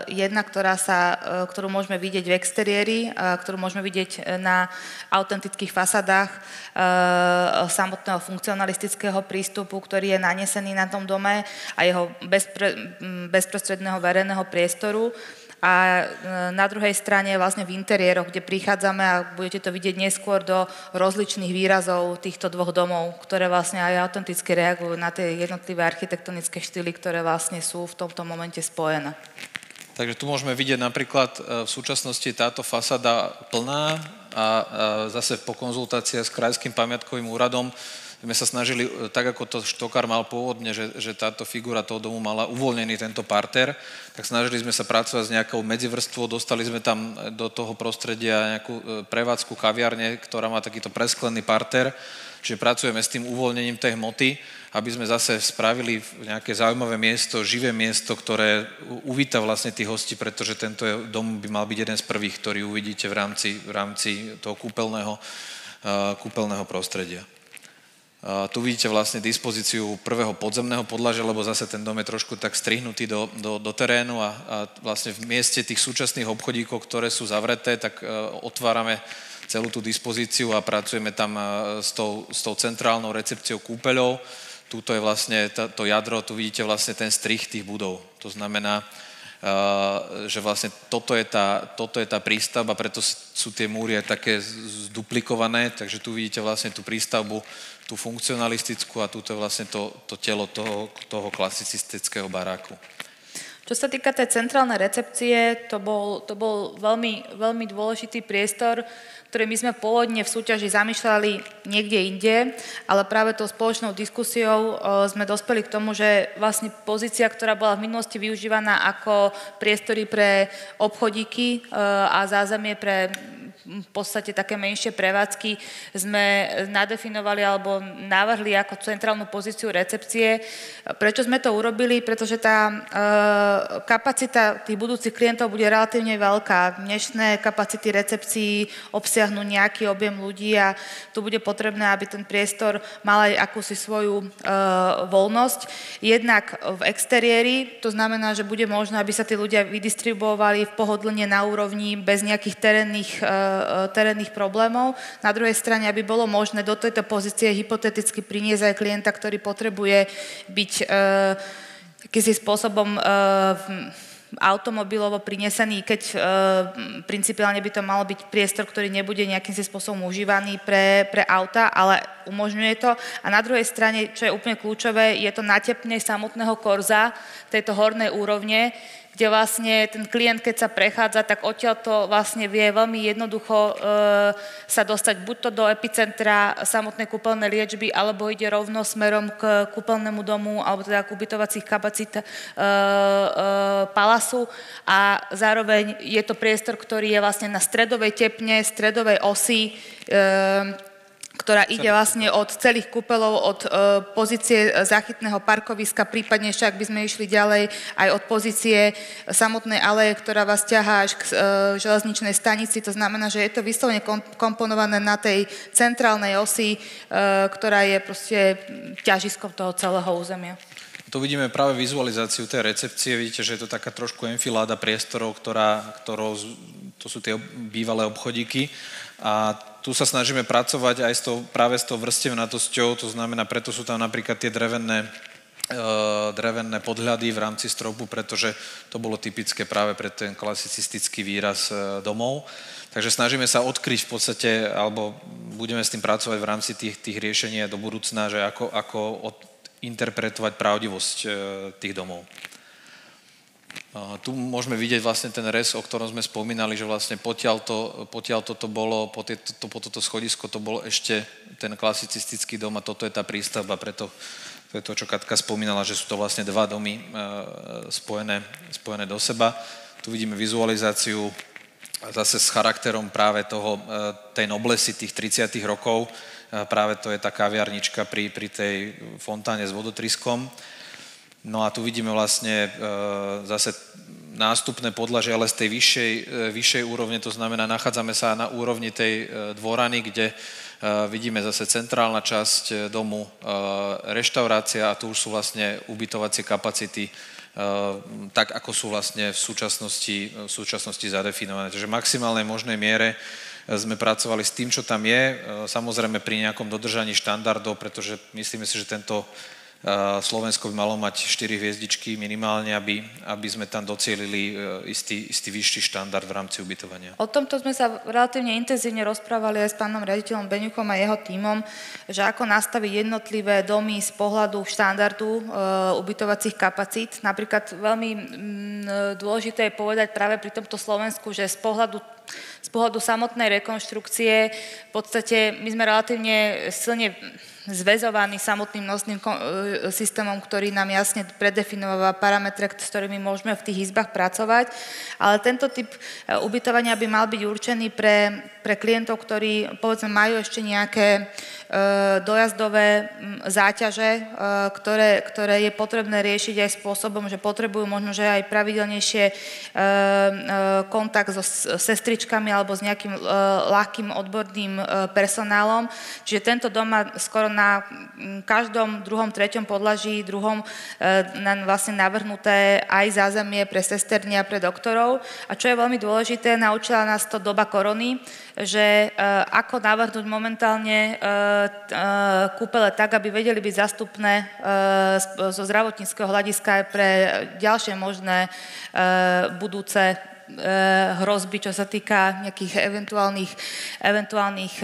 Jedna, ktorú môžeme vidieť v exteriéri, ktorú môžeme vidieť na autentických fasadách samotného funkcionalistického prístupu, ktorý je nanesený na tom dome a jeho bezprostredného verejného priestoru. A na druhej strane vlastne v interiéroch, kde prichádzame a budete to vidieť neskôr do rozličných výrazov týchto dvoch domov, ktoré vlastne aj autenticky reagujú na tie jednotlivé architektonické štýly, ktoré vlastne sú v tomto momente spojené. Takže tu môžeme vidieť napríklad v súčasnosti táto fasada plná a zase po konzultácii s Krajským pamiatkovým úradom sme sa snažili, tak ako to Štokár mal pôvodne, že táto figura toho domu mala uvoľnený tento parter, tak snažili sme sa pracovať s nejakou medzivrstvou, dostali sme tam do toho prostredia nejakú prevádzku kaviarne, ktorá má takýto presklený parter, čiže pracujeme s tým uvoľnením tej hmoty, aby sme zase spravili nejaké zaujímavé miesto, živé miesto, ktoré uvíta vlastne tých hostí, pretože tento dom by mal byť jeden z prvých, ktorý uvidíte v rámci toho kúpeľného prostredia. Tu vidíte vlastne dispozíciu prvého podzemného podlažia, lebo zase ten dom je trošku tak strihnutý do terénu a vlastne v mieste tých súčasných obchodíkov, ktoré sú zavreté, tak otvárame celú tú dispozíciu a pracujeme tam s tou centrálnou recepciou kúpeľov. Tuto je vlastne to jadro, tu vidíte vlastne ten strih tých budov. To znamená, že vlastne toto je tá prístavba, preto sú tie múry aj také zduplikované, takže tu vidíte vlastne tú prístavbu, tú funkcionalistickú a tuto je vlastne to telo toho klasicistického baráku. Čo sa týka tej centrálnej recepcie, to bol veľmi, veľmi dôležitý priestor, ktorý my sme pôvodne v súťaži zamýšľali niekde inde, ale práve tou spoločnou diskusiou sme dospeli k tomu, že vlastne pozícia, ktorá bola v minulosti využívaná ako priestory pre obchodíky a zázemie pre v podstate také menšie prevádzky sme nadefinovali alebo navrhli ako centrálnu pozíciu recepcie. Prečo sme to urobili? Pretože tá kapacita tých budúcich klientov bude relatívne veľká. Dnešné kapacity recepcií obsiahnu nejaký objem ľudí a tu bude potrebné, aby ten priestor mal aj akúsi svoju voľnosť. Jednak v exteriéri, to znamená, že bude možné, aby sa tí ľudia vydistribuovali v pohodlne na úrovni bez nejakých terénnych problémov. Na druhej strane, aby bolo možné do tejto pozície hypoteticky priniesť aj klienta, ktorý potrebuje byť akýsi spôsobom automobilovo prinesený, keď principiálne by to malo byť priestor, ktorý nebude nejakým spôsobom užívaný pre auta, ale umožňuje to. A na druhej strane, čo je úplne kľúčové, je to natepne samotného korza tejto hornej úrovne, kde vlastne ten klient, keď sa prechádza, tak odtiaľ to vlastne vie veľmi jednoducho sa dostať buď to do epicentra samotnej kúpeľnej liečby, alebo ide rovno smerom k kúpeľnému domu, alebo teda k ubytovacích kapacít palasu. A zároveň je to priestor, ktorý je vlastne na stredovej tepne, stredovej osi, ktorá ide vlastne od celých kúpeľov, od pozície záchytného parkoviska, prípadne ešte, ak by sme išli ďalej, aj od pozície samotnej aleje, ktorá vás ťahá až k železničnej stanici. To znamená, že je to vyslovene komponované na tej centrálnej osi, ktorá je proste ťažiskom toho celého územia. Tu vidíme práve vizualizáciu tej recepcie. Vidíte, že je to taká trošku enfiláda priestorov, to sú tie bývalé obchodíky. A tu sa snažíme pracovať aj práve s tou vrstevnatosťou, to znamená, preto sú tam napríklad tie drevené podhľady v rámci stropu, pretože to bolo typické práve pre ten klasicistický výraz domov. Takže snažíme sa odkryť v podstate, alebo budeme s tým pracovať v rámci tých riešení do budúcna, že ako interpretovať pravdivosť tých domov. Tu môžeme vidieť vlastne ten rez, o ktorom sme spomínali, že vlastne potiaľ toto bolo, po toto schodisko to bol ešte ten klasicistický dom a toto je tá prístavba, preto to je to, čo Katka spomínala, že sú to vlastne dva domy spojené do seba. Tu vidíme vizualizáciu zase s charakterom práve tej noblesy tých 30. rokov. Práve to je tá kaviarnička pri tej fontáne s vodotryskom. No a tu vidíme vlastne zase nástupné podlažie, ale z tej vyššej úrovne, to znamená, nachádzame sa na úrovni tej dvorany, kde vidíme zase centrálna časť domu, reštaurácia a tu už sú vlastne ubytovacie kapacity, tak ako sú vlastne v súčasnosti zadefinované. Takže v maximálnej možnej miere sme pracovali s tým, čo tam je, samozrejme pri nejakom dodržaní štandardov, pretože myslíme si, že tento Slovensko by malo mať 4 hviezdičky minimálne, aby sme tam docielili istý vyšší štandard v rámci ubytovania. O tomto sme sa relatívne intenzívne rozprávali aj s pánom riaditeľom Beňukom a jeho tímom, že ako nastaviť jednotlivé domy z pohľadu štandardu ubytovacích kapacít. Napríklad veľmi dôležité je povedať práve pri tomto Slovensku, že z pohľadu samotnej rekonštrukcie v podstate my sme relatívne silne zväzovaný samotným nosným systémom, ktorý nám jasne predefinováva parametre, s ktorými môžeme v tých izbách pracovať. Ale tento typ ubytovania by mal byť určený pre klientov, ktorí povedzme majú ešte nejaké dojazdové záťaže, ktoré je potrebné riešiť aj spôsobom, že potrebujú možno, že aj pravidelnejšie kontakt so sestričkami alebo s nejakým ľahkým odborným personálom. Čiže tento dom má skoro na každom druhom, treťom podlaží, vlastne navrhnuté aj zázemie pre sesterní a pre doktorov. A čo je veľmi dôležité, naučila nás to doba korony, že ako navrhnúť momentálne kúpele tak, aby vedeli byť zastupné zo zdravotníckeho hľadiska aj pre ďalšie možné budúce hrozby, čo sa týka nejakých eventuálnych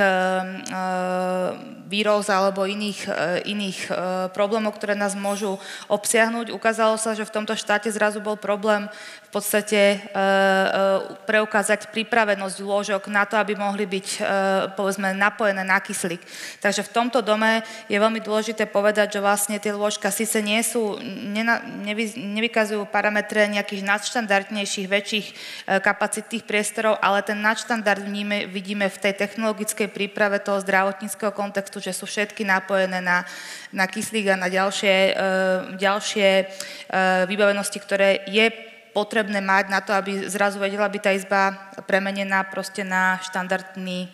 víroz alebo iných problémov, ktoré nás môžu obsiahnuť. Ukázalo sa, že v tomto štáte zrazu bol problém v podstate preukázať pripravenosť lôžok na to, aby mohli byť povedzme napojené na kyslík. Takže v tomto dome je veľmi dôležité povedať, že vlastne tie lôžka síce nevykazujú parametre nejakých nadštandardnejších, väčších kapacitných priestorov, ale ten nadštandard vidíme v tej technologickej príprave toho zdravotníckeho kontextu, že sú všetky napojené na kyslík a na ďalšie vybavenosti, ktoré je potrebné mať na to, aby zrazu vedela byť tá izba premenená proste na štandardný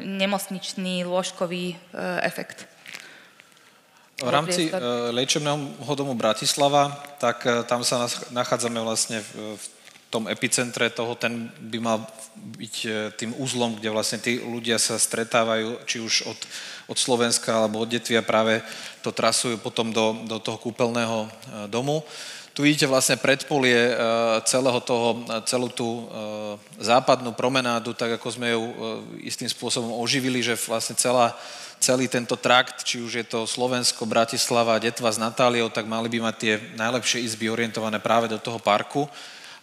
nemocničný lôžkový efekt. V rámci liečebného domu Bratislava, tak tam sa nachádzame vlastne v tom epicentre toho, ten by mal byť tým uzlom, kde vlastne tí ľudia sa stretávajú, či už od Slovenska alebo od Detvia práve to trasujú potom do toho kúpeľného domu. Tu vidíte vlastne predpolie celú tú západnú promenádu, tak ako sme ju istým spôsobom oživili, že vlastne celý tento trakt, či už je to Slovensko, Bratislava, Detva s Natáliou, tak mali by mať tie najlepšie izby orientované práve do toho parku.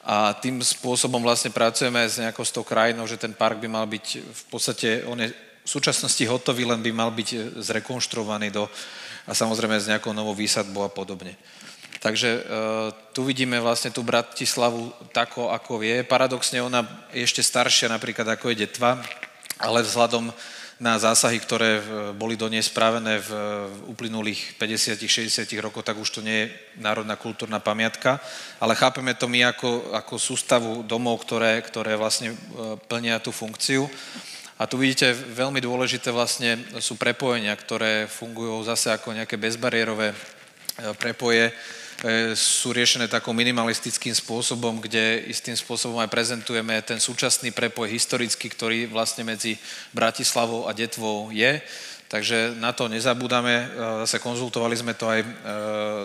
A tým spôsobom vlastne pracujeme s nejakou s tou krajinou, že ten park by mal byť v podstate, on je v súčasnosti hotový, len by mal byť zrekonštruovaný a samozrejme s nejakou novou výsadbou a podobne. Takže tu vidíme vlastne tú Bratislavu tako, ako je. Paradoxne ona je ešte staršia napríklad ako je Detva, ale vzhľadom na zásahy, ktoré boli do nej spravené v uplynulých 50-60 rokoch, tak už to nie je národná kultúrna pamiatka, ale chápeme to my ako sústavu domov, ktoré vlastne plnia tú funkciu. A tu vidíte, veľmi dôležité vlastne sú prepojenia, ktoré fungujú zase ako nejaké bezbariérové prepoje, sú riešené takou minimalistickým spôsobom, kde istým spôsobom aj prezentujeme ten súčasný prepoj historický, ktorý vlastne medzi Bratislavou a Detvou je. Takže na to nezabúdame. Zase konzultovali sme to aj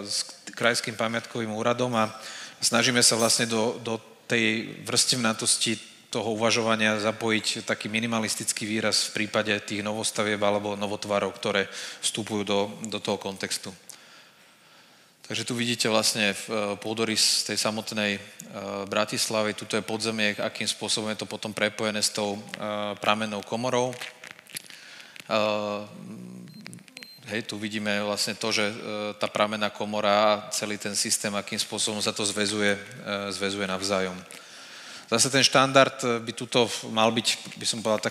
s Krajským pamiatkovým úradom a snažíme sa vlastne do tej vrstevnatosti toho uvažovania zapojiť taký minimalistický výraz v prípade tých novostavieb alebo novotvarov, ktoré vstupujú do toho kontextu. Takže tu vidíte vlastne pôdorys tej samotnej Bratislavy, tuto je podzemie, akým spôsobom je to potom prepojené s tou pramennou komorou. Tu vidíme vlastne to, že tá pramenná komora a celý ten systém, akým spôsobom sa to zväzuje navzájom. Zase ten štandard by tuto mal byť, by som povedal,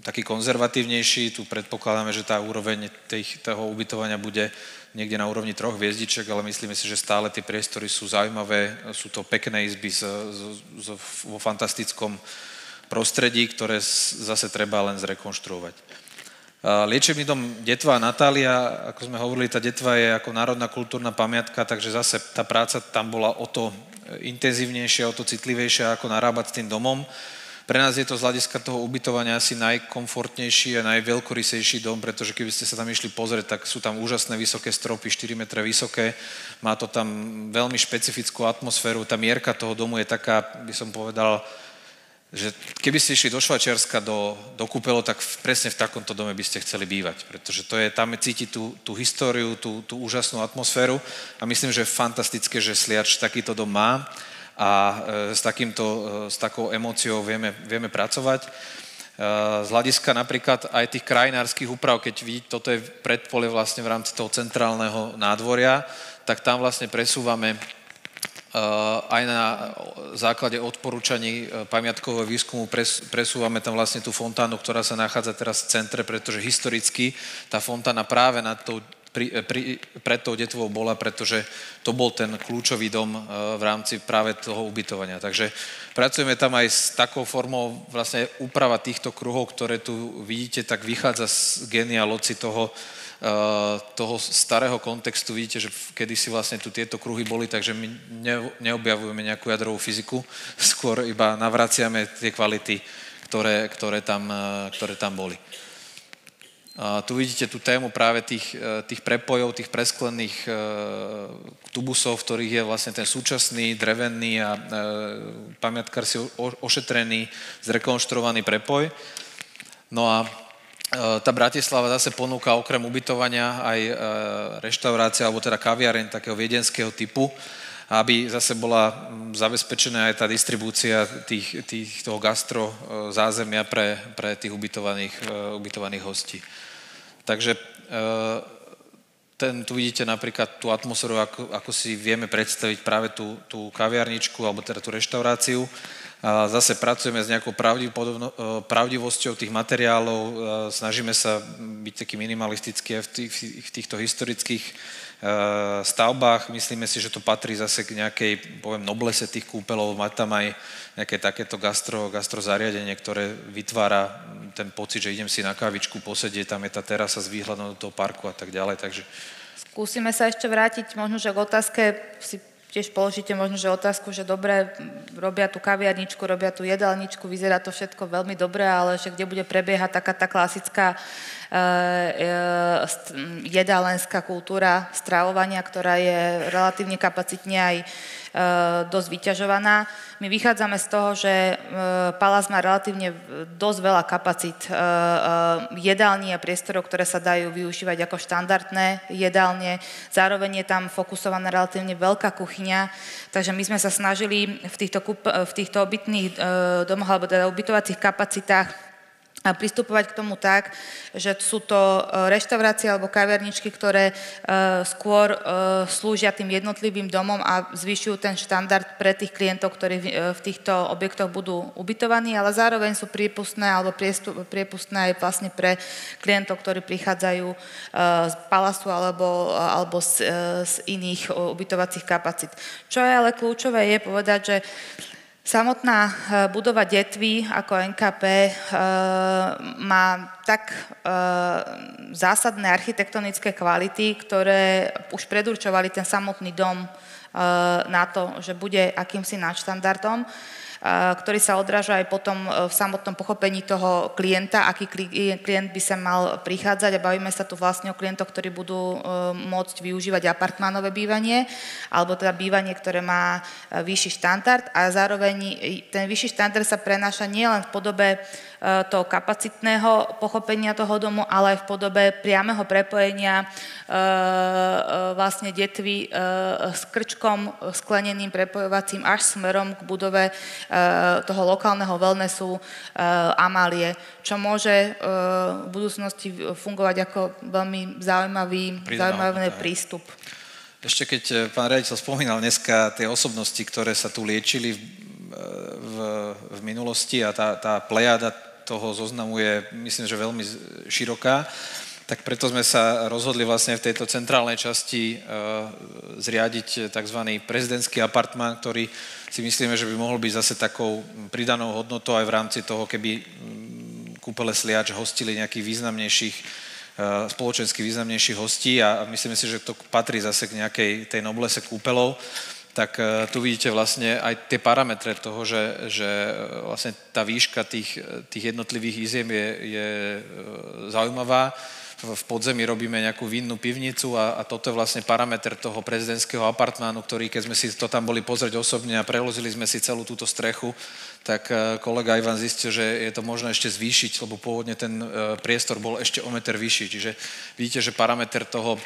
taký konzervatívnejší. Tu predpokladáme, že tá úroveň toho ubytovania bude niekde na úrovni 3 hviezdiček, ale myslíme si, že stále tie priestory sú zaujímavé, sú to pekné izby vo fantastickom prostredí, ktoré zase treba len zrekonštruovať. Liečebný dom Detva a Natália, ako sme hovorili, tá Detva je ako národná kultúrna pamiatka, takže zase tá práca tam bola o to intenzívnejšia, o to citlivejšia, ako narábať s tým domom. Pre nás je to z hľadiska toho ubytovania asi najkomfortnejší a najveľkorysejší dom, pretože keby ste sa tam išli pozrieť, tak sú tam úžasné vysoké stropy, 4 metre vysoké, má to tam veľmi špecifickú atmosféru, tá mierka toho domu je taká, by som povedal, že keby ste išli do Švajčiarska do kúpeľov, tak presne v takomto dome by ste chceli bývať, pretože tam cítiť tú históriu, tú úžasnú atmosféru a myslím, že je fantastické, že Sliač takýto dom má a s takou emóciou vieme pracovať. Z hľadiska napríklad aj tých krajinárskych úprav, keď vidíte, toto je predpole vlastne v rámci toho centrálneho nádvoria, tak tam vlastne presúvame aj na základe odporúčaní pamiatkového výskumu presúvame tam vlastne tú fontánu, ktorá sa nachádza teraz v centre, pretože historicky tá fontána práve pred tou Detvou bola, pretože to bol ten kľúčový dom v rámci práve toho ubytovania. Takže pracujeme tam aj s takou formou vlastne úprava týchto kruhov, ktoré tu vidíte, tak vychádza z génia loci toho starého kontextu. Vidíte, že kedysi vlastne tu tieto kruhy boli, takže my neobjavujeme nejakú jadrovú fyziku, skôr iba navraciame tie kvality, ktoré tam boli. Tu vidíte tú tému práve tých prepojov, tých presklených tubusov, v ktorých je vlastne ten súčasný, drevený a pamiatkár si ošetrený, zrekonštruovaný prepoj. No a tá Bratislava zase ponúka okrem ubytovania aj reštaurácia, alebo teda kaviareň takého viedenského typu, aby zase bola zabezpečená aj tá distribúcia toho gastro zázemia pre tých ubytovaných hostí. Takže tu vidíte napríklad tú atmosféru, ako si vieme predstaviť práve tú kaviarničku alebo teda tú reštauráciu. A zase pracujeme s nejakou pravdivosťou tých materiálov, snažíme sa byť taký minimalistický aj v týchto historických stavbách. Myslíme si, že to patrí zase k nejakej, poviem, noblese tých kúpeľov, mať tam aj nejaké takéto gastro zariadenie, ktoré vytvára ten pocit, že idem si na kávičku posedieť, tam je tá terasa s výhľadom do toho parku a tak ďalej, takže... Skúsime sa ešte vrátiť možno, že k otázke, si tiež položíte možno, že otázku, že dobre, robia tú kaviarničku, robia tú jedálničku, vyzerá to všetko veľmi dobre, ale že kde bude prebiehať taká tá klasická jedálenská kultúra stravovania, ktorá je relatívne kapacitne aj dosť vyťažovaná. My vychádzame z toho, že Palác má relatívne dosť veľa kapacít jedální a priestorov, ktoré sa dajú využívať ako štandardné jedálne. Zároveň je tam fokusovaná relatívne veľká kuchyňa, takže my sme sa snažili v týchto obytných domoch alebo teda ubytovacích kapacitách a pristupovať k tomu tak, že sú to reštaurácie alebo kaviarničky, ktoré skôr slúžia tým jednotlivým domom a zvyšujú ten štandard pre tých klientov, ktorí v týchto objektoch budú ubytovaní, ale zároveň sú priepustné alebo priepustné aj vlastne pre klientov, ktorí prichádzajú z Palácu alebo z iných ubytovacích kapacít. Čo je ale kľúčové je povedať, že samotná budova Detvy ako NKP má tak zásadné architektonické kvality, ktoré už predurčovali ten samotný dom na to, že bude akýmsi nadštandardom, ktorý sa odráža aj potom v samotnom pochopení toho klienta, aký klient by sa mal prichádzať a bavíme sa tu vlastne o klientoch, ktorí budú môcť využívať apartmánové bývanie alebo teda bývanie, ktoré má vyšší štandard a zároveň ten vyšší štandard sa prenáša nielen v podobe toho kapacitného pochopenia toho domu, ale aj v podobe priameho prepojenia vlastne Detvy s krčkom skleneným prepojovacím až smerom k budove toho lokálneho wellnessu Amálie, čo môže v budúcnosti fungovať ako veľmi zaujímavý prístup. Ešte keď pán riaditeľ spomínal dneska tie osobnosti, ktoré sa tu liečili v minulosti a tá plejada toho zoznamu je, myslím, že veľmi široká, tak preto sme sa rozhodli vlastne v tejto centrálnej časti zriadiť tzv. Prezidentský apartmán, ktorý si myslíme, že by mohol byť zase takou pridanou hodnotou aj v rámci toho, keby kúpele Sliač hostili nejakých významnejších, spoločensky významnejších hostí a myslíme si, že to patrí zase k nejakej tej noblese kúpelov. Tak tu vidíte vlastne aj tie parametre toho, že vlastne tá výška tých jednotlivých iziem je zaujímavá. V podzemí robíme nejakú vinnú pivnicu a toto je vlastne parameter toho prezidentského apartmánu, ktorý keď sme si to tam boli pozrieť osobne a prelozili sme si celú túto strechu, tak kolega Ivan zistil, že je to možno ešte zvýšiť, lebo pôvodne ten priestor bol ešte o meter vyšší. Čiže vidíte, že parameter toho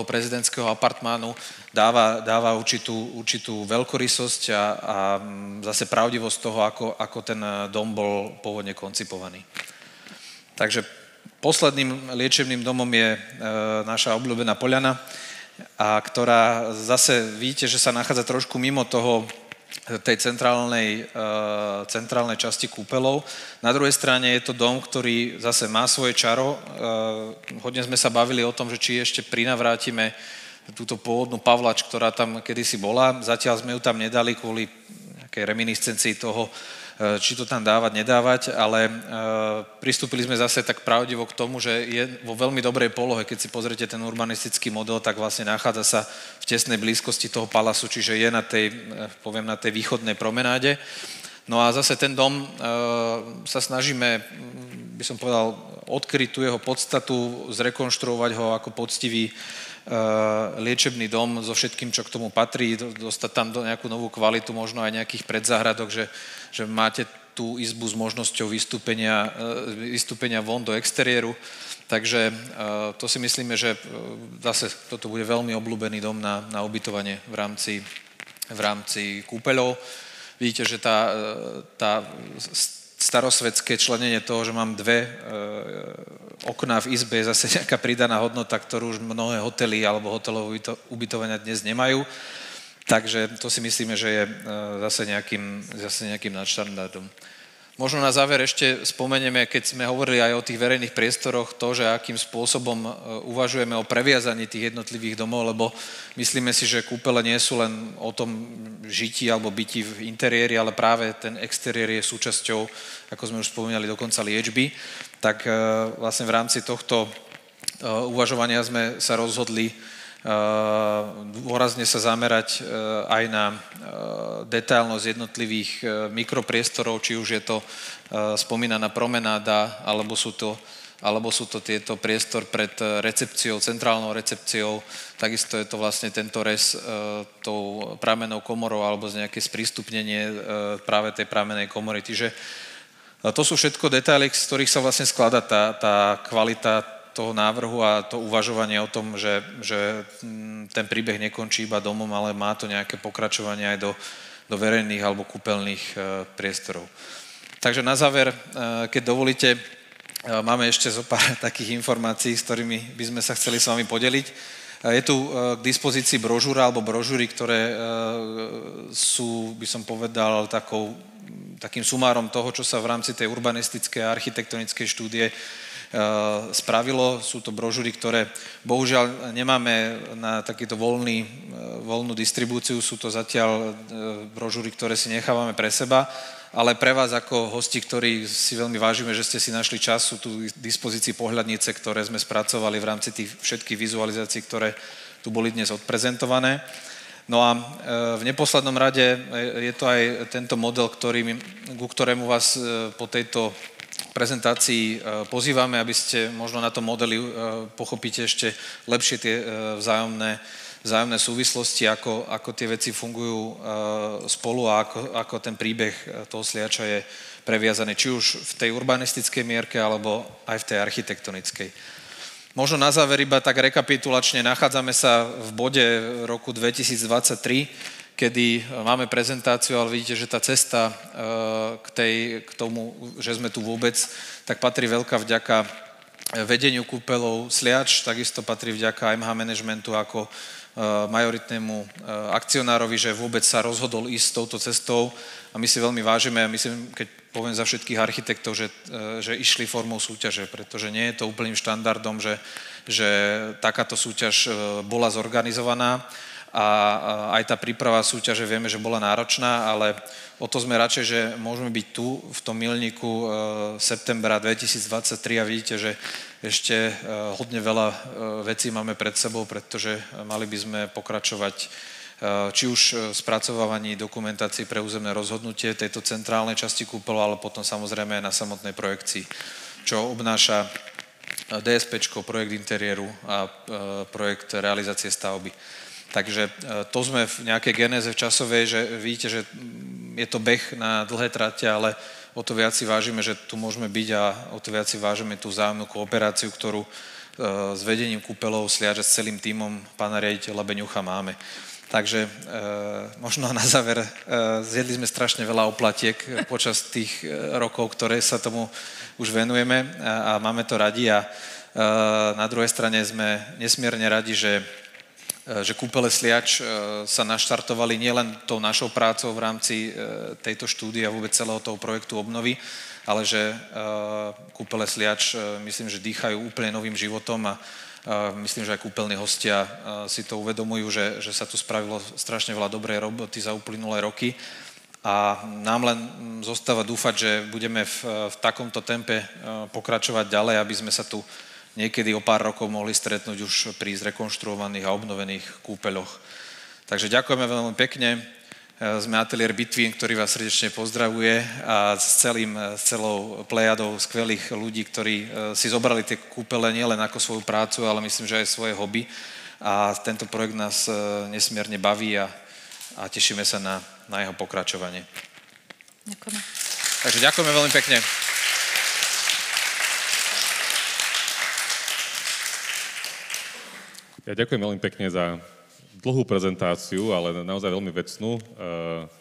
prezidentského apartmánu dáva určitú veľkorysosť a zase pravdivosť toho, ako ten dom bol pôvodne koncipovaný. Takže posledným liečebným domom je naša obľúbená Poľana, ktorá zase vidíte, že sa nachádza trošku mimo tej centrálnej časti kúpeľov. Na druhej strane je to dom, ktorý zase má svoje čaro. Hodne sme sa bavili o tom, že či ešte prinavrátime túto pôvodnú Pavlač, ktorá tam kedysi bola. Zatiaľ sme ju tam nedali kvôli nejakej reminiscencii toho, či to tam dávať, nedávať, ale pristúpili sme zase tak pravdivo k tomu, že je vo veľmi dobrej polohe, keď si pozriete ten urbanistický model, tak vlastne nachádza sa v tesnej blízkosti toho palasu, čiže je na tej východnej promenáde. No a zase ten dom sa snažíme by som povedal, odkryť tú jeho podstatu, zrekonštruovať ho ako poctivý liečebný dom so všetkým, čo k tomu patrí, dostať tam do nejakú novú kvalitu, možno aj nejakých predzáhradok, že máte tú izbu s možnosťou vystúpenia von do exteriéru. Takže to si myslíme, že zase toto bude veľmi obľúbený dom na ubytovanie v rámci kúpeľov. Vidíte, že tá starosvedské členenie toho, že mám dve okná v izbe, je zase nejaká pridaná hodnota, ktorú už mnohé hotely alebo hotelové ubytovania dnes nemajú. Takže to si myslíme, že je zase nejakým nadštandardom. Možno na záver ešte spomenieme, keď sme hovorili aj o tých verejných priestoroch, to, že akým spôsobom uvažujeme o previazaní tých jednotlivých domov, lebo myslíme si, že kúpele nie sú len o tom žití alebo byti v interiéri, ale práve ten exteriér je súčasťou, ako sme už spomínali, dokonca liečby. Tak vlastne v rámci tohto uvažovania sme sa rozhodli dôrazne sa zamerať aj na detailnosť jednotlivých mikropriestorov, či už je to spomínaná promenáda, alebo sú to tieto priestor pred recepciou, centrálnou recepciou. Takisto je to vlastne tento rez tou pramennou komorou alebo z nejaké sprístupnenie práve tej pramennej komory. Čiže to sú všetko detaily, z ktorých sa vlastne skladá tá kvalita toho návrhu a to uvažovanie o tom, že ten príbeh nekončí iba domom, ale má to nejaké pokračovanie aj do verejných alebo kúpeľných priestorov. Takže na záver, keď dovolíte, máme ešte zo pár takých informácií, s ktorými by sme sa chceli s vami podeliť. Je tu k dispozícii brožúra alebo brožúry, ktoré sú, by som povedal, takým sumárom toho, čo sa v rámci tej urbanistickej a architektonickej štúdie spravilo. Sú to brožúry, ktoré bohužiaľ nemáme na takýto voľnú distribúciu. Sú to zatiaľ brožúry, ktoré si nechávame pre seba, ale pre vás ako hosti, ktorí si veľmi vážime, že ste si našli čas, sú tu k dispozícii pohľadnice, ktoré sme spracovali v rámci tých všetkých vizualizácií, ktoré tu boli dnes odprezentované. No a v neposlednom rade je to aj tento model, ku ktorému vás po tejto prezentácii pozývame, aby ste možno na tom modeli pochopíte ešte lepšie tie vzájomné súvislosti, ako tie veci fungujú spolu a ako ten príbeh toho Sliača je previazaný, či už v tej urbanistickej mierke, alebo aj v tej architektonickej. Možno na záver iba tak rekapitulačne, nachádzame sa v bode roku 2023, kedy máme prezentáciu, ale vidíte, že tá cesta k tomu, že sme tu vôbec, tak patrí veľká vďaka vedeniu kúpeľov Sliač, takisto patrí vďaka MH Managementu ako majoritnému akcionárovi, že vôbec sa rozhodol ísť touto cestou a my si veľmi vážime a myslím, keď poviem za všetkých architektov, že išli formou súťaže, pretože nie je to úplným štandardom, že takáto súťaž bola zorganizovaná a aj tá príprava súťaže vieme, že bola náročná, ale o to sme radšej, že môžeme byť tu v tom milníku septembra 2023 a vidíte, že ešte hodne veľa vecí máme pred sebou, pretože mali by sme pokračovať či už v spracovávaní dokumentácií pre územné rozhodnutie tejto centrálnej časti kúpeľov, ale potom samozrejme aj na samotnej projekcii, čo obnáša DSPčko, projekt interiéru a projekt realizácie stavby. Takže to sme v nejakej genéze časovej, že vidíte, že je to beh na dlhé trate, ale o to viac si vážime, že tu môžeme byť a o to viac si vážime tú vzájomnú kooperáciu, ktorú s vedením kúpeľov Sliač s celým tímom pána riaditeľa Beňucha máme. Takže možno na záver, zjedli sme strašne veľa oplatiek počas tých rokov, ktoré sa tomu už venujeme a máme to radi a na druhej strane sme nesmierne radi, že kúpele Sliač sa naštartovali nielen tou našou prácou v rámci tejto štúdie a vôbec celého toho projektu obnovy, ale že kúpele Sliač myslím, že dýchajú úplne novým životom a myslím, že aj kúpeľní hostia si to uvedomujú, že sa tu spravilo strašne veľa dobrej roboty za uplynulé roky a nám len zostáva dúfať, že budeme v takomto tempe pokračovať ďalej, aby sme sa tu niekedy o pár rokov mohli stretnúť už pri zrekonštruovaných a obnovených kúpeľoch. Takže ďakujeme veľmi pekne. Sme ateliér Bitvín, ktorý vás srdečne pozdravuje a s celou plejadou skvelých ľudí, ktorí si zobrali tie kúpele nielen ako svoju prácu, ale myslím, že aj svoje hobby. A tento projekt nás nesmierne baví a tešíme sa na jeho pokračovanie. Ďakujeme. Takže ďakujeme veľmi pekne. Ja ďakujem veľmi pekne za dlhú prezentáciu, ale naozaj veľmi vecnú.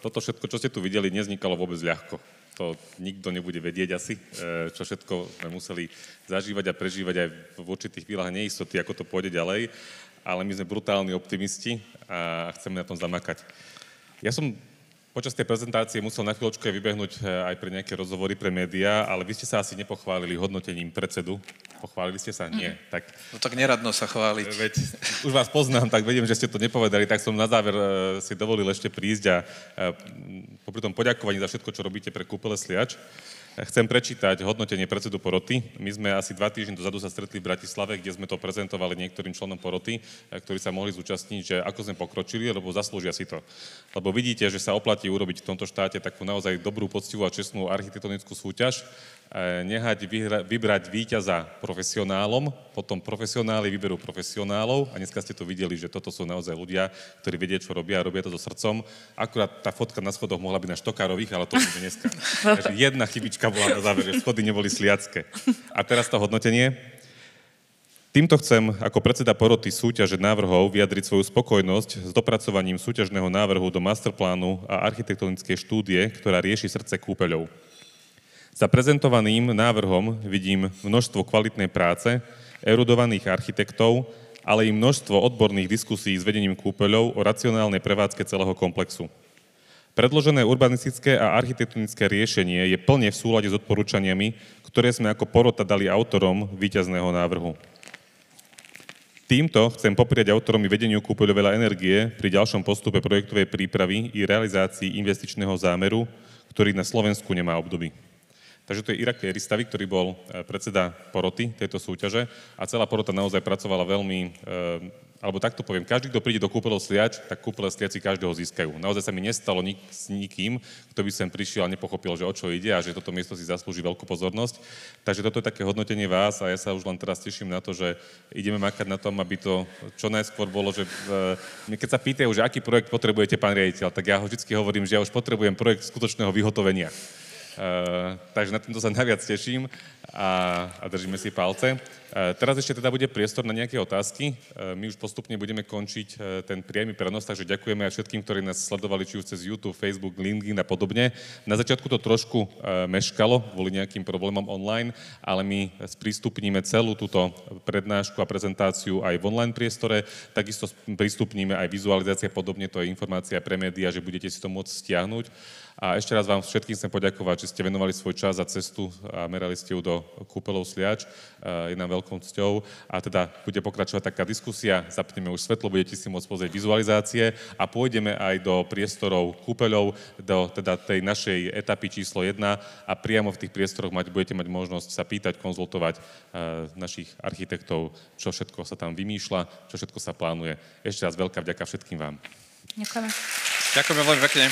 Toto všetko, čo ste tu videli, nevznikalo vôbec ľahko. To nikto nebude vedieť asi, čo všetko sme museli zažívať a prežívať aj v určitých chvíľach neistoty, ako to pôjde ďalej. Ale my sme brutálni optimisti a chceme na tom zamakať. Ja som počas tej prezentácie musel na chvíľočku aj vybehnúť aj pre nejaké rozhovory pre médiá, ale vy ste sa asi nepochválili hodnotením predsedu. Pochválili ste sa? Nie. Tak, no tak neradno sa chváliť. Veď už vás poznám, tak vediem, že ste to nepovedali, tak som na záver si dovolil ešte prísť a popri tom poďakovaní za všetko, čo robíte pre Kúpele Sliač. Chcem prečítať hodnotenie predsedu poroty. My sme asi 2 týždne dozadu sa stretli v Bratislave, kde sme to prezentovali niektorým členom poroty, ktorí sa mohli zúčastniť, že ako sme pokročili, lebo zaslúžia si to. Lebo vidíte, že sa oplatí urobiť v tomto štáte takú naozaj dobrú, poctivú a čestnú architektonickú súťaž, nehať vybrať víťaza profesionálom, potom profesionáli vyberú profesionálov a dneska ste to videli, že toto sú naozaj ľudia, ktorí vedia, čo robia a robia to so srdcom. Akurát tá fotka na schodoch mohla byť na Štokárových, ale to bude dneska. Takže jedna chybička bola na záver, že schody neboli sliacké. A teraz to hodnotenie. Týmto chcem ako predseda poroty súťaže návrhov vyjadriť svoju spokojnosť s dopracovaním súťažného návrhu do masterplánu a architektonickej štúdie, ktorá rieši srdce kúpeľov. Za prezentovaným návrhom vidím množstvo kvalitnej práce, erudovaných architektov, ale i množstvo odborných diskusí s vedením kúpeľov o racionálnej prevádzke celého komplexu. Predložené urbanistické a architektonické riešenie je plne v súlade s odporúčaniami, ktoré sme ako porota dali autorom víťazného návrhu. Týmto chcem popriať autorom i vedeniu kúpeľov veľa energie pri ďalšom postupe projektovej prípravy i realizácii investičného zámeru, ktorý na Slovensku nemá obdoby. Takže to je Irak Eristavi, ktorý bol predseda poroty tejto súťaže a celá porota naozaj pracovala veľmi, alebo takto poviem, každý, kto príde do Kúpeľov Sliač, tak Kúpele Sliaci každého získajú. Naozaj sa mi nestalo s nikým, kto by sem prišiel a nepochopil, že o čo ide a že toto miesto si zaslúži veľkú pozornosť. Takže toto je také hodnotenie vás a ja sa už len teraz teším na to, že ideme makať na tom, aby to čo najskôr bolo, že keď sa pýtajú, že aký projekt potrebujete, pán riaditeľ, tak ja vždy hovorím, že ja už potrebujem projekt skutočného vyhotovenia. Takže na týmto sa najviac teším a držíme si palce. Teraz ešte teda bude priestor na nejaké otázky. My už postupne budeme končiť ten priamy prenos, takže ďakujeme aj všetkým, ktorí nás sledovali, či už cez YouTube, Facebook, LinkedIn a podobne. Na začiatku to trošku meškalo kvôli nejakým problémom online, ale my sprístupníme celú túto prednášku a prezentáciu aj v online priestore. Takisto prístupníme aj vizualizácie, podobne to je informácia pre médiá, že budete si to môcť stiahnuť. A ešte raz vám všetkým chcem poďakovať, že ste venovali svoj čas a cestu a merali ste ju do Kúpeľov Sliač. Je nám veľkou cťou. A teda bude pokračovať taká diskusia, zapneme už svetlo, budete si môcť pozrieť vizualizácie a pôjdeme aj do priestorov kúpeľov, do teda tej našej etapy číslo 1 a priamo v tých priestoroch budete mať možnosť sa pýtať, konzultovať našich architektov, čo všetko sa tam vymýšľa, čo všetko sa plánuje. Ešte raz veľká vďaka všetkým vám. Ďakujeme. Ďakujeme veľmi pekne.